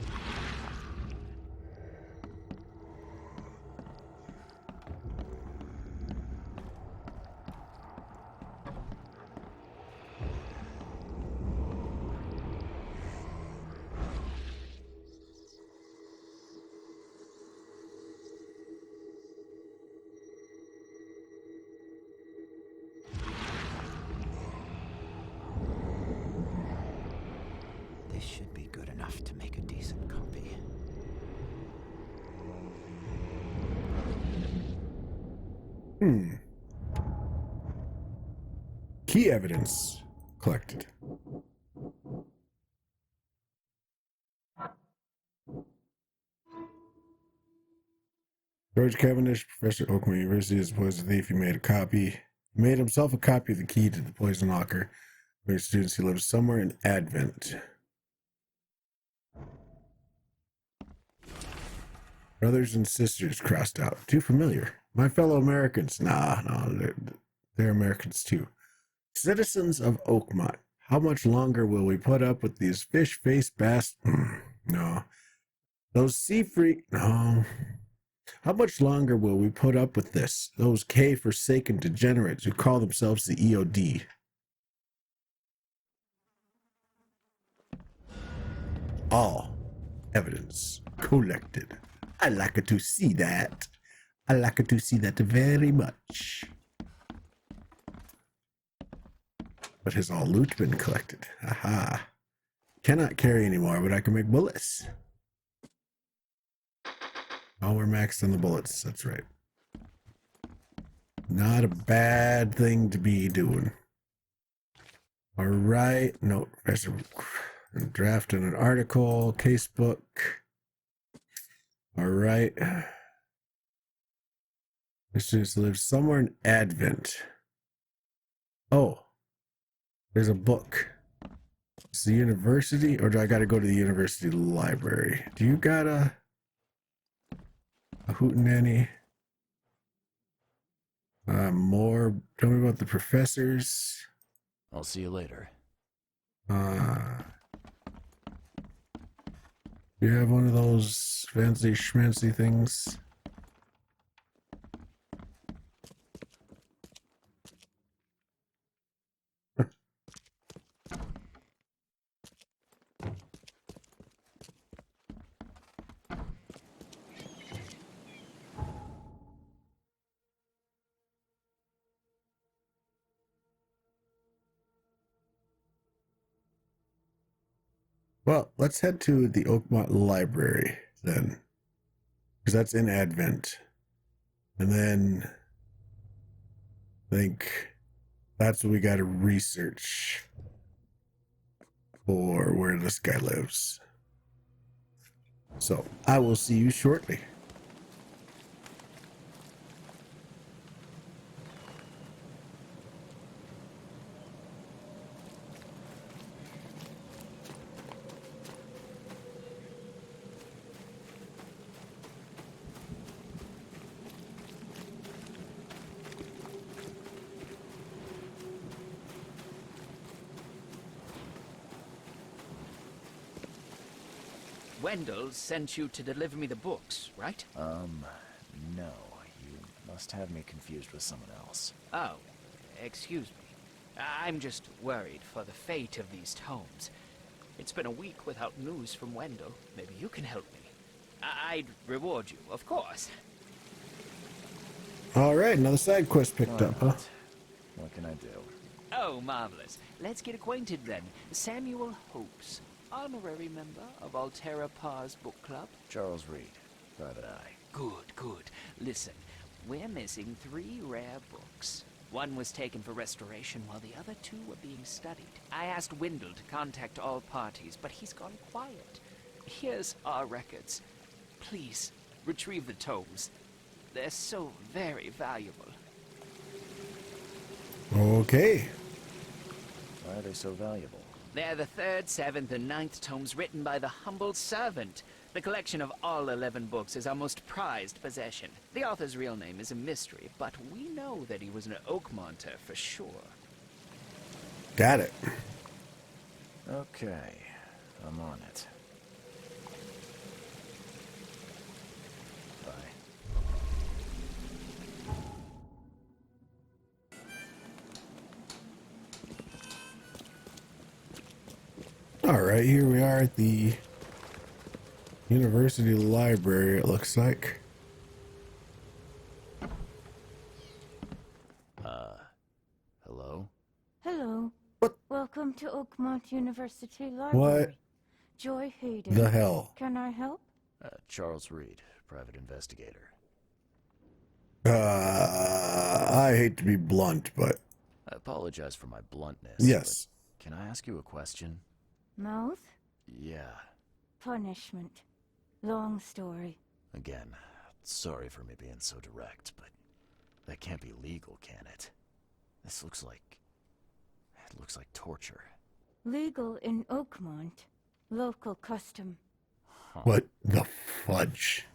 This should be good enough to make a decent copy. Key evidence collected. George Cavendish, professor at Oakmont University, is a poison thief. He made himself a copy of the key to the poison locker. For his students, he lives somewhere in Advent. Brothers and sisters crossed out. Too familiar. My fellow Americans. No, they're Americans too. Citizens of Oakmont. How much longer will we put up with these fish-faced No. Those sea-free... No. How much longer will we put up with this? Those K-forsaken degenerates who call themselves the EOD. All evidence collected. I like to see that. I like to see that very much. But has all loot been collected? Aha. Cannot carry anymore, but I can make bullets. Oh, we're maxed on the bullets. That's right. Not a bad thing to be doing. All right. No, Professor. Drafting an article, casebook. All right. This students live somewhere in Advent. Oh, there's a book. It's the university, or do I got to go to the university library? Do you got a hootenanny? More. Tell me about the professors. I'll see you later. You have one of those fancy schmancy things? Well, let's head to the Oakmont Library then, because that's in Advent. And then I think that's what we got to research for where this guy lives. So I will see you shortly. Wendell sent you to deliver me the books, right? No. You must have me confused with someone else. Oh, excuse me. I'm just worried for the fate of these tomes. It's been a week without news from Wendell. Maybe you can help me. I'd reward you, of course. All right, another side quest picked up, huh? What can I do? Oh, marvelous. Let's get acquainted then. Samuel Hopes, honorary member of Altera Par's book club. Charles Reed, Private Eye. Good, good. Listen, we're missing 3 rare books. One was taken for restoration while the other 2 were being studied. I asked Wendell to contact all parties, but he's gone quiet. Here's our records. Please, retrieve the tomes. They're so very valuable. Okay. Why are they so valuable? They're the 3rd, 7th, and 9th tomes written by the humble servant. The collection of all 11 books is our most prized possession. The author's real name is a mystery, but we know that he was an Oakmonter for sure. Got it. Okay, I'm on it. Bye. All right, here we are at the University Library, it looks like. Hello? Hello. What? Welcome to Oakmont University Library. What Joy Hayden. the hell? Can I help? Charles Reed, Private Investigator. I hate to be blunt, but I apologize for my bluntness. yes. But can I ask you a question? Mouth? Yeah. Punishment. Long story. Again, sorry for me being so direct, but that can't be legal, can it? This looks like... It looks like torture. Legal in Oakmont. Local custom. Huh. What the fudge?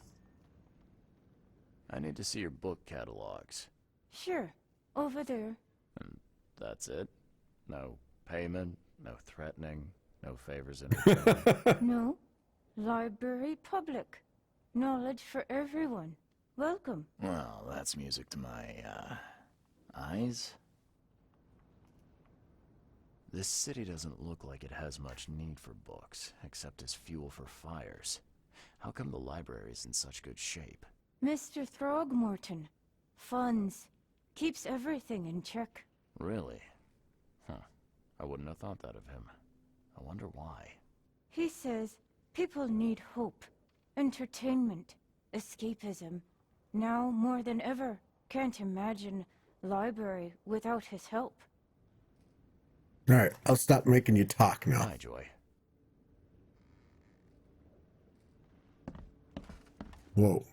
I need to see your book catalogs. Sure. Over there. And that's it? No payment, no threatening, no favors in return. No. Library public. Knowledge for everyone. Welcome. Well, that's music to my, eyes. This city doesn't look like it has much need for books, except as fuel for fires. How come the library's in such good shape? Mr. Throgmorton. Funds. Keeps everything in check. Really? Huh. I wouldn't have thought that of him. I wonder why. He says people need hope, entertainment, escapism. Now more than ever, can't imagine library without his help. All right, I'll stop making you talk now. Hi, Joy. Whoa.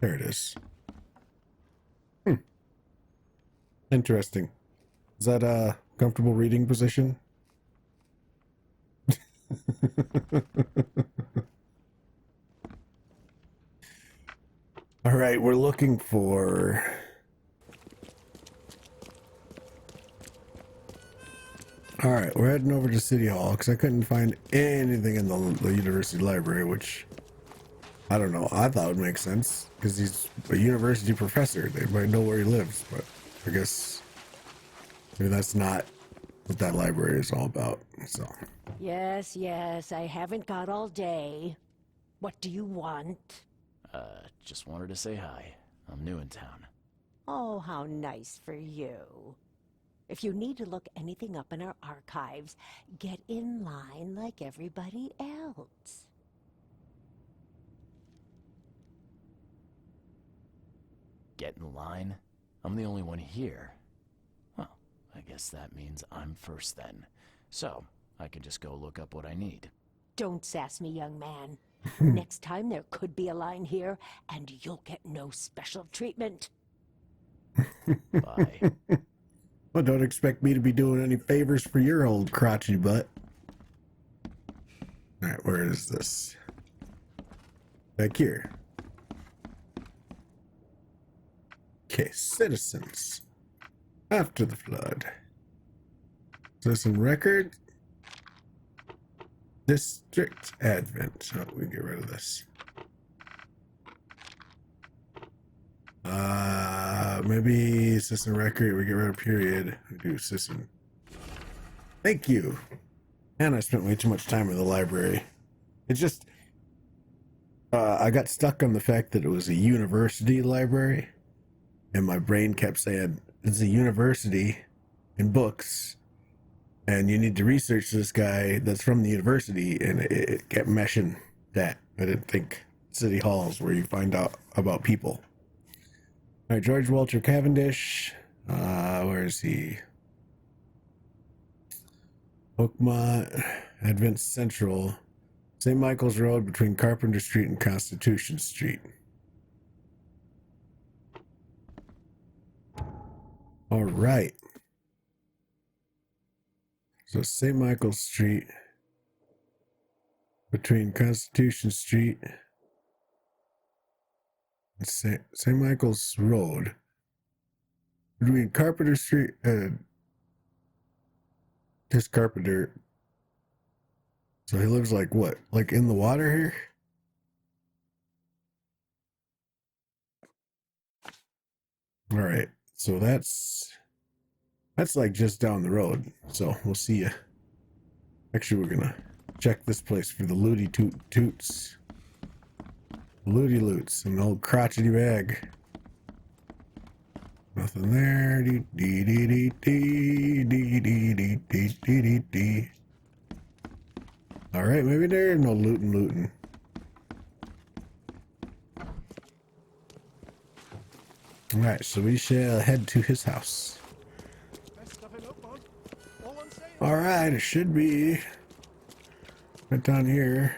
There it is. Interesting. Is that a comfortable reading position? All right, we're looking for... All right, we're heading over to City Hall because I couldn't find anything in the university library, which I don't know. I thought would make sense because he's a university professor. They might know where he lives, but I guess maybe that's not what that library is all about. So, Yes, yes, I haven't got all day. What do you want? Just wanted to say hi. I'm new in town. Oh, how nice for you. If you need to look anything up in our archives, get in line like everybody else. Get in line? I'm the only one here. Well, I guess that means I'm first then. So, I can just go look up what I need. Don't sass me, young man. Next time there could be a line here, and you'll get no special treatment. Bye. Well, don't expect me to be doing any favors for your old crotchety butt. Alright, where is this? Back here. Okay, citizens. After the flood. Citizen record. District Advent. Oh, we can get rid of this. Maybe citizen record. We get rid of period. We do citizen. Thank you. And I spent way too much time in the library. It's just, I got stuck on the fact that it was a university library, and my brain kept saying it's a university in books, and you need to research this guy that's from the university, and it kept meshing that. I didn't think city halls where you find out about people. All right, George Walter Cavendish. Where is he? Oakmont, Advent Central, St. Michael's Road between Carpenter Street and Constitution Street. All right. So St. Michael's Street between Constitution Street and St. Michael's Road between Carpenter Street and this Carpenter. So he lives like what? Like in the water here? All right. So that's like just down the road. So we'll see you. Actually, we're gonna check this place for the looty toots. Looty loots. An old crotchety bag. Nothing there. Dee dee dee dee dee dee dee dee dee dee. All right, maybe there's no looting. All right, so we shall head to his house. All right, it should be right down here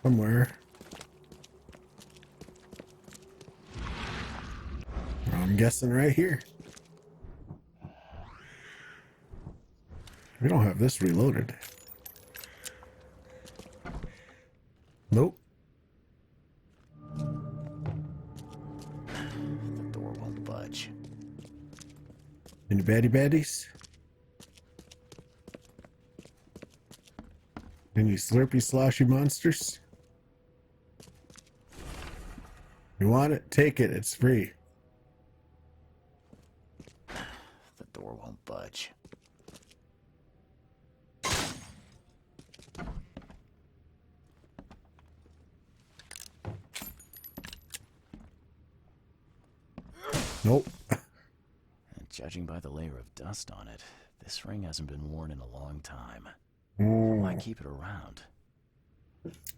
somewhere. I'm guessing right here. We don't have this reloaded. Nope. The door won't budge. Any baddies? Any slurpy sloshy monsters? You want it? Take it. It's free. The door won't budge. Nope. Judging by the layer of dust on it, this ring hasn't been worn in a long time. Mm. Why keep it around?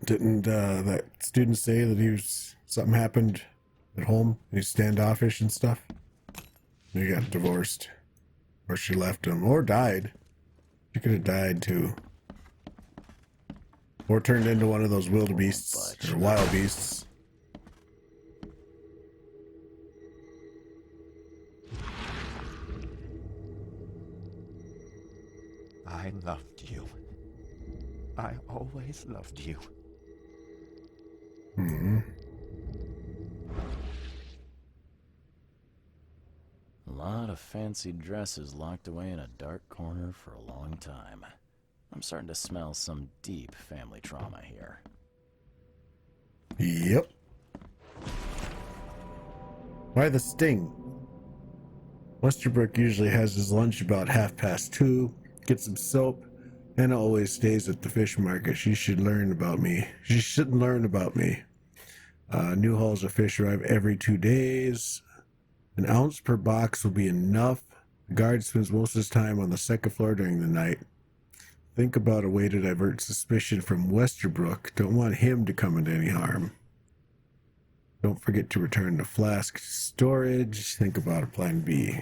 Didn't that student say that something happened at home? He's standoffish and stuff? He got divorced. Or she left him. Or died. She could have died too. Or turned into one of those wildebeests. Or wild beasts. I loved you. I always loved you. Mm-hmm. A lot of fancy dresses locked away in a dark corner for a long time. I'm starting to smell some deep family trauma here. Yep. Why the sting? Westerbrook usually has his lunch about 2:30. Gets some soap, and always stays at the fish market. She should learn about me. She shouldn't learn about me. New hauls of fish arrive every 2 days. An ounce per box will be enough. The guard spends most of his time on the second floor during the night. Think about a way to divert suspicion from Westerbrook. Don't want him to come into any harm. Don't forget to return the flask to storage. Think about a plan B.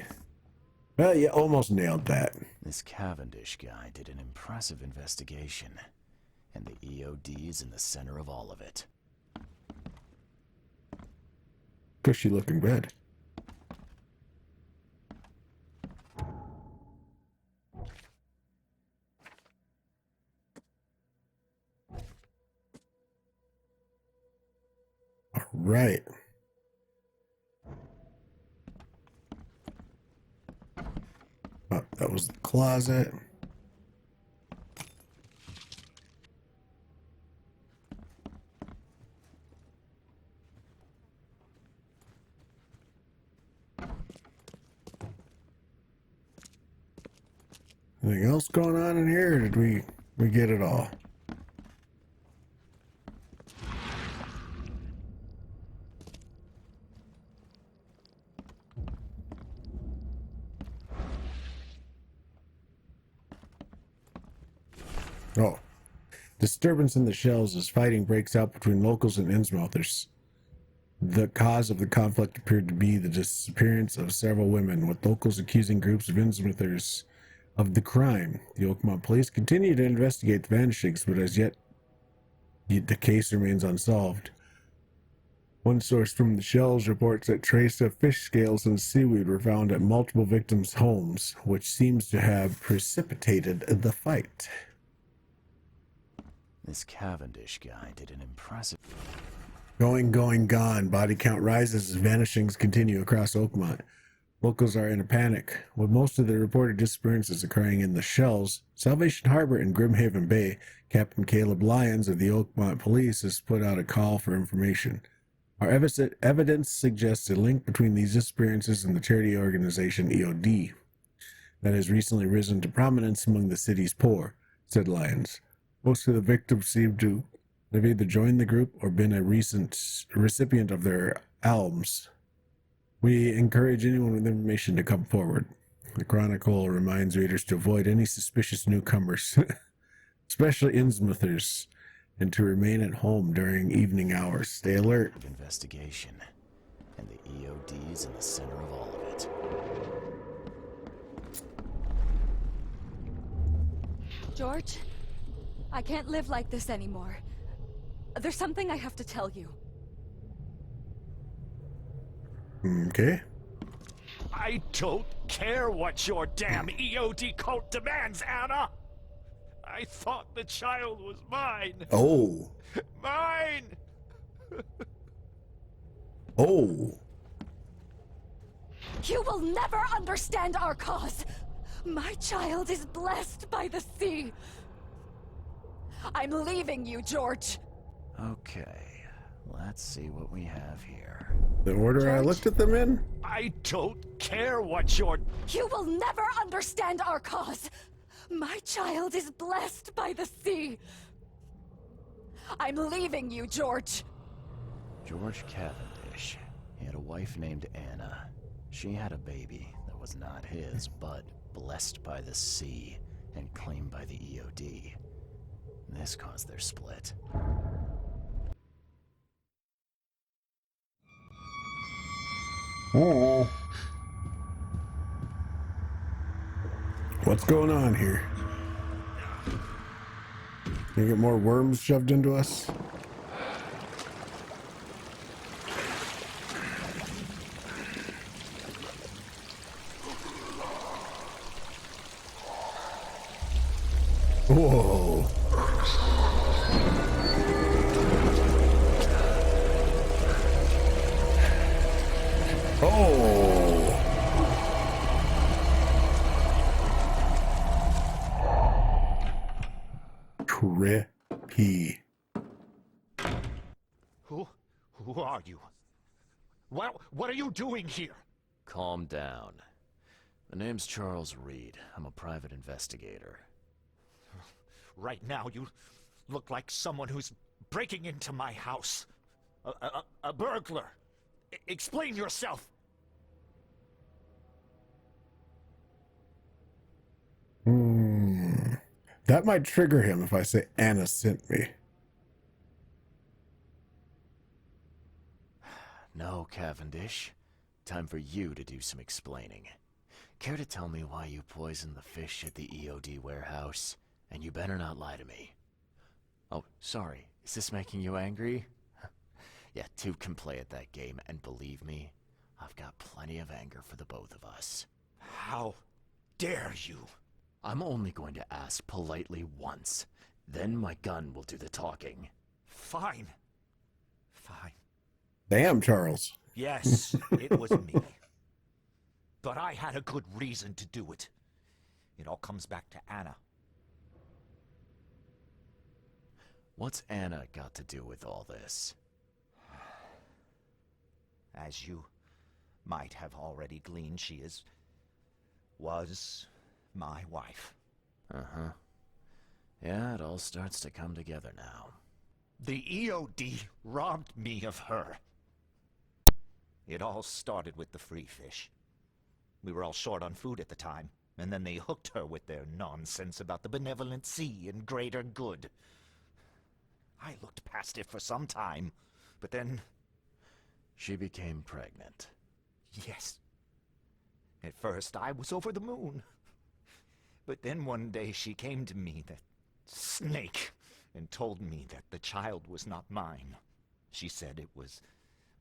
Well, you almost nailed that. This Cavendish guy did an impressive investigation, and the EOD's in the center of all of it. Cushy looking bed. All right. Oh, that was the closet. Anything else going on in here, or did we get it all? Oh. Disturbance in the shells as fighting breaks out between locals and Innsmouthers. The cause of the conflict appeared to be the disappearance of several women, with locals accusing groups of Innsmouthers of the crime. The Oakmont police continue to investigate the vanishings, but as yet the case remains unsolved. One source from the shells reports that traces of fish scales and seaweed were found at multiple victims' homes, which seems to have precipitated the fight. This Cavendish guy did an impressive... Going, gone. Body count rises as vanishings continue across Oakmont. Locals are in a panic. With most of the reported disappearances occurring in the shells, Salvation Harbor and Grimhaven Bay, Captain Caleb Lyons of the Oakmont Police has put out a call for information. Our evidence suggests a link between these disappearances and the charity organization EOD that has recently risen to prominence among the city's poor, said Lyons. Most of the victims seem to have either joined the group or been a recent recipient of their alms. We encourage anyone with information to come forward. The Chronicle reminds readers to avoid any suspicious newcomers, especially Innsmouthers, and to remain at home during evening hours. Stay alert. Investigation, and the EOD's in the center of all of it. George, I can't live like this anymore. There's something I have to tell you. Okay. I don't care what your damn EOD cult demands, Anna! I thought the child was mine! Oh. Mine! Oh. You will never understand our cause! My child is blessed by the sea! I'm leaving you, George! Okay, let's see what we have here. The order George? I looked at them in? I don't care what your... You will never understand our cause! My child is blessed by the sea! I'm leaving you, George! George Cavendish. He had a wife named Anna. She had a baby that was not his, but blessed by the sea and claimed by the EOD. This caused their split. Oh. What's going on here? Can we get more worms shoved into us? Whoa. Oh. Trippy. Who are you? What are you doing here? Calm down. The name's Charles Reed. I'm a private investigator. Right now, you look like someone who's breaking into my house. A burglar. Explain yourself. That might trigger him if I say Anna sent me. No, Cavendish. Time for you to do some explaining. Care to tell me why you poisoned the fish at the EOD warehouse? And you better not lie to me. Oh, sorry. Is this making you angry? Yeah, two can play at that game, and believe me, I've got plenty of anger for the both of us. How dare you? I'm only going to ask politely once. Then my gun will do the talking. Fine. Fine. Damn, Charles. Yes, it was me. But I had a good reason to do it. It all comes back to Anna. What's Anna got to do with all this? As you might have already gleaned, she was my wife. Uh-huh. Yeah, it all starts to come together now. The EOD robbed me of her. It all started with the free fish. We were all short on food at the time, and then they hooked her with their nonsense about the benevolent sea and greater good. I looked past it for some time, but then... She became pregnant. Yes. At first, I was over the moon. But then one day she came to me, that snake, and told me that the child was not mine. She said it was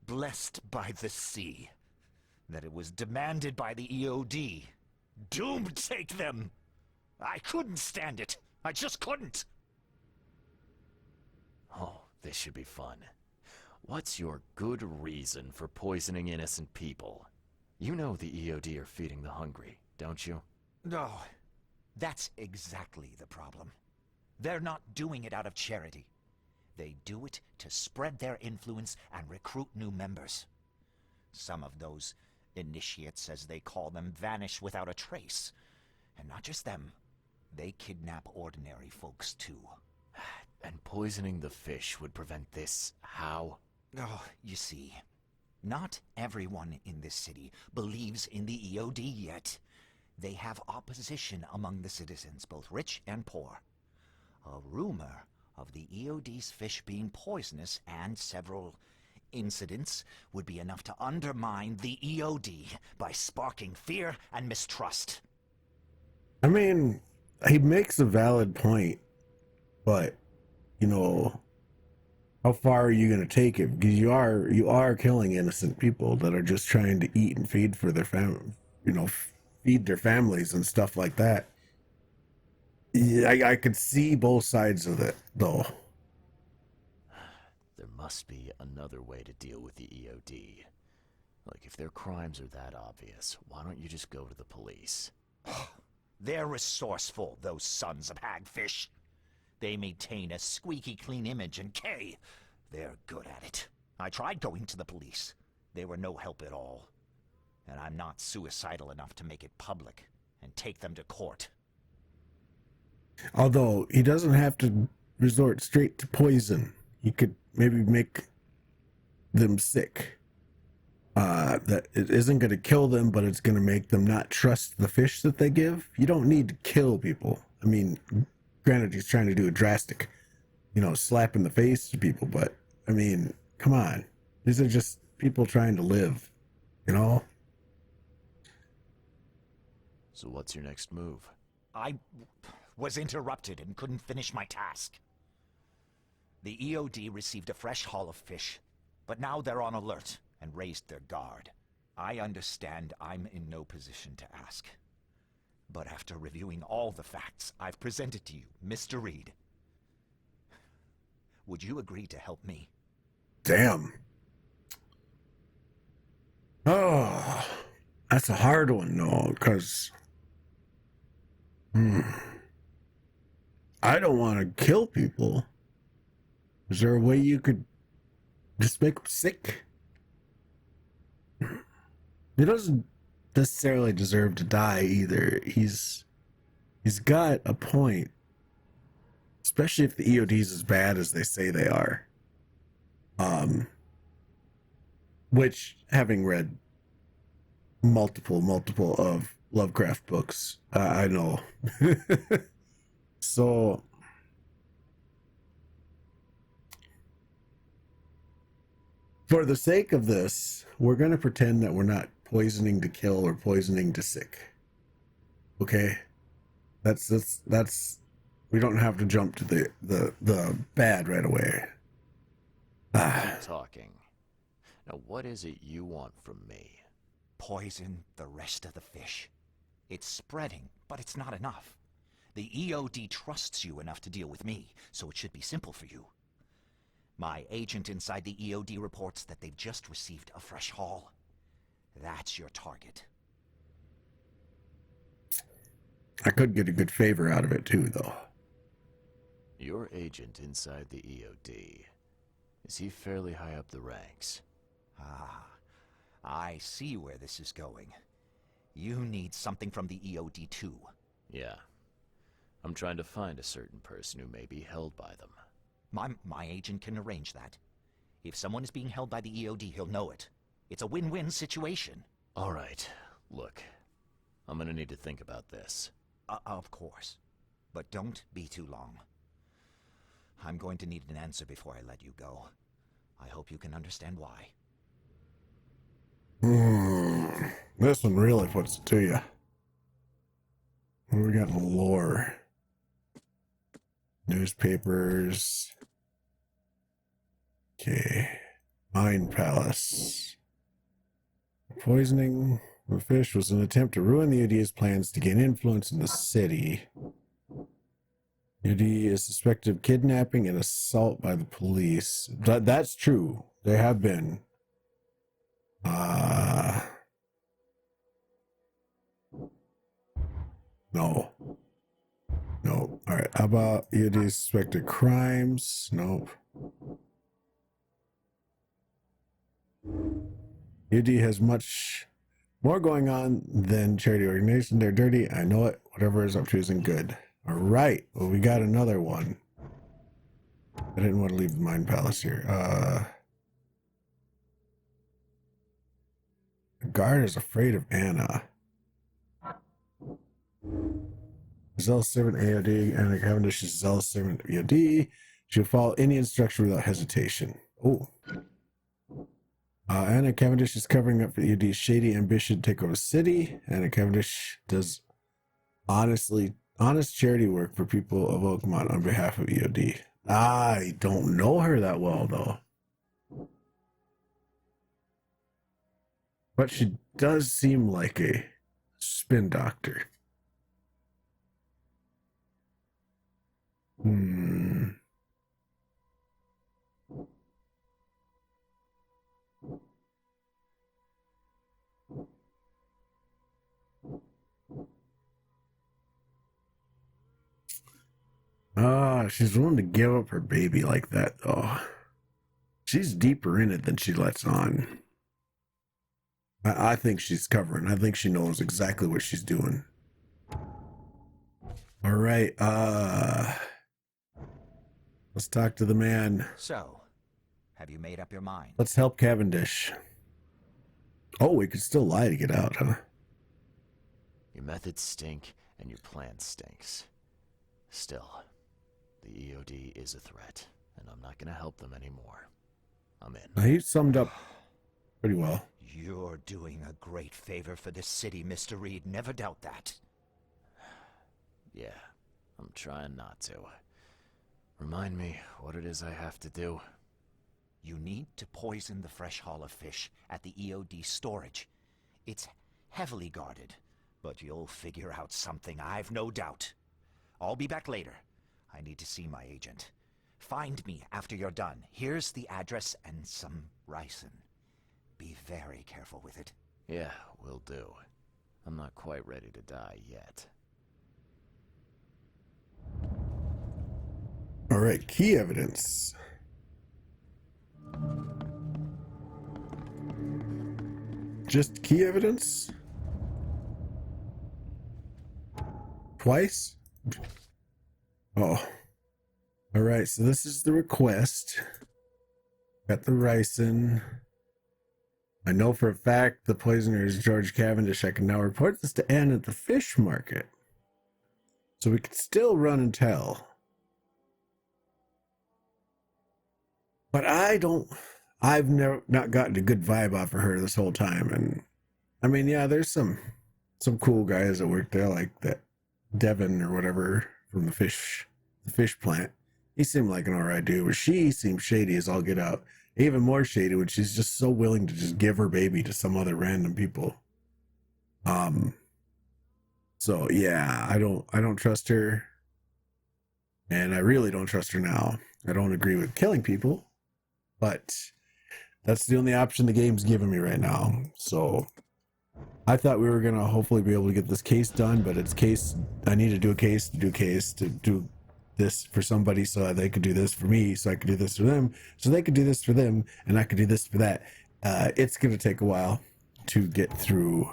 blessed by the sea, that it was demanded by the EOD. Doom take them! I couldn't stand it. I just couldn't. Oh, this should be fun. What's your good reason for poisoning innocent people? You know the EOD are feeding the hungry, don't you? No, that's exactly the problem. They're not doing it out of charity. They do it to spread their influence and recruit new members. Some of those initiates, as they call them, vanish without a trace. And not just them. They kidnap ordinary folks, too. And poisoning the fish would prevent this how? Oh, you see, not everyone in this city believes in the EOD yet. They have opposition among the citizens, both rich and poor. A rumor of the EOD's fish being poisonous and several incidents would be enough to undermine the EOD by sparking fear and mistrust. I mean, he makes a valid point, but, you know, how far are you going to take it? Because you are killing innocent people that are just trying to eat and feed for their family, you know, feed their families and stuff like that. Yeah, I could see both sides of it, though. There must be another way to deal with the EOD. Like, if their crimes are that obvious, why don't you just go to the police? They're resourceful, those sons of hagfish. They maintain a squeaky clean image, and they're good at it. I tried going to the police. They were no help at all. And I'm not suicidal enough to make it public and take them to court. Although, he doesn't have to resort straight to poison. He could maybe make them sick. That it isn't going to kill them, but it's going to make them not trust the fish that they give. You don't need to kill people. I mean, granted, he's trying to do a drastic, you know, slap in the face to people, but, I mean, come on. These are just people trying to live, you know? So what's your next move? I was interrupted and couldn't finish my task. The EOD received a fresh haul of fish, but now they're on alert and raised their guard. I understand I'm in no position to ask. But after reviewing all the facts I've presented to you, Mr. Reed, would you agree to help me? Damn. Oh, that's a hard one, though, because I don't want to kill people. Is there a way you could just make them sick? He doesn't necessarily deserve to die either. He's got a point, especially if the EOD's as bad as they say they are. Which, having read multiple of Lovecraft books, I know. So for the sake of this, we're going to pretend that we're not poisoning to kill or poisoning to sick. Okay? That's we don't have to jump to the bad right away. Keep talking. Now, what is it you want from me? Poison the rest of the fish. It's spreading, but it's not enough. The EOD trusts you enough to deal with me, so it should be simple for you. My agent inside the EOD reports that they've just received a fresh haul. That's your target. I could get a good favor out of it too, though. Your agent inside the EOD. Is he fairly high up the ranks? Ah, I see where this is going. You need something from the EOD too. Yeah. I'm trying to find a certain person who may be held by them. My agent can arrange that. If someone is being held by the EOD, he'll know it. It's a win-win situation. All right. Look, I'm gonna need to think about this. Of course. But don't be too long. I'm going to need an answer before I let you go. I hope you can understand why. This one really puts it to you. What do we got in lore? Newspapers. Okay. Mind Palace. Poisoning the fish was an attempt to ruin the UD's plans to gain influence in the city. UD is suspected of kidnapping and assault by the police. That's true. They have been. No. No. All right. How about UD suspected crimes? Nope. UD has much more going on than charity organization. They're dirty. I know it. Whatever is up to isn't good. All right. Well, we got another one. I didn't want to leave the Mind Palace here. The guard is afraid of Anna. Zealous servant AOD. Anna Cavendish is zealous servant AOD. She'll follow any instruction without hesitation. Oh. Anna Cavendish is covering up for EOD's shady ambition to take over the city. Anna Cavendish does honest charity work for people of Oakmont on behalf of EOD. I don't know her that well, though. But she does seem like a spin doctor. She's willing to give up her baby like that, though. She's deeper in it than she lets on. I think she's covering. I think she knows exactly what she's doing. All right. Let's talk to the man. So, have you made up your mind? Let's help Cavendish. Oh, we could still lie to get out, huh? Your methods stink, and your plan stinks. Still, the EOD is a threat, and I'm not gonna help them anymore. I'm in. He summed up pretty well. You're doing a great favor for this city, Mr. Reed. Never doubt that. Yeah, I'm trying not to. Remind me what it is I have to do. You need to poison the fresh haul of fish at the EOD storage. It's heavily guarded, but you'll figure out something, I've no doubt. I'll be back later. I need to see my agent. Find me after you're done. Here's the address and some ricin. Be very careful with it. Yeah, will do. I'm not quite ready to die yet. All right, key evidence. Just key evidence? Twice? Oh. All right, so this is the request. Got the ricin. I know for a fact the poisoner is George Cavendish. I can now report this to Anne at the fish market. So we could still run and tell. But I've never not gotten a good vibe off of her this whole time. And I mean, yeah, there's some cool guys that work there, like that Devin or whatever from the fish plant. He seemed like an alright dude, but she seemed shady as all get out. Even more shady when she's just so willing to just give her baby to some other random people. So yeah, I don't trust her. And I really don't trust her now. I don't agree with killing people, but that's the only option the game's giving me right now. So I thought we were gonna hopefully be able to get this case done, but it's case I need to do a case to do this for somebody so they could do this for me, so I could do this for them, so they could do this for them, and I could do this for that. It's gonna take a while to get through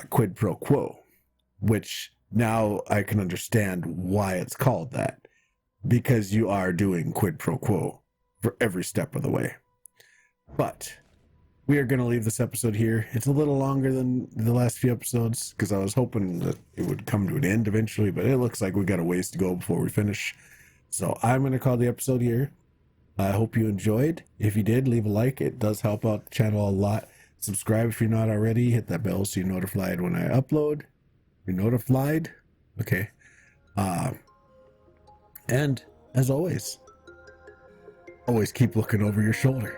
Quid Pro Quo, which now I can understand why it's called that, because you are doing quid pro quo for every step of the way. But we are going to leave this episode here. It's a little longer than the last few episodes because I was hoping that it would come to an end eventually, but it looks like we got a ways to go before we finish. So I'm going to call the episode here. I hope you enjoyed. If you did, leave a like. It does help out the channel a lot. Subscribe if you're not already. Hit that bell so you're notified when I upload. You're notified? Okay. And as always keep looking over your shoulder.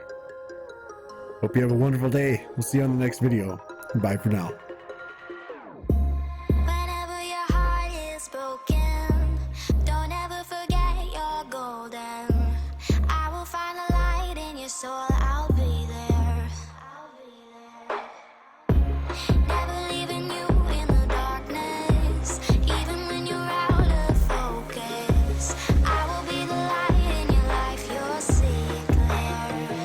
Hope you have a wonderful day. We'll see you on the next video. Bye for now.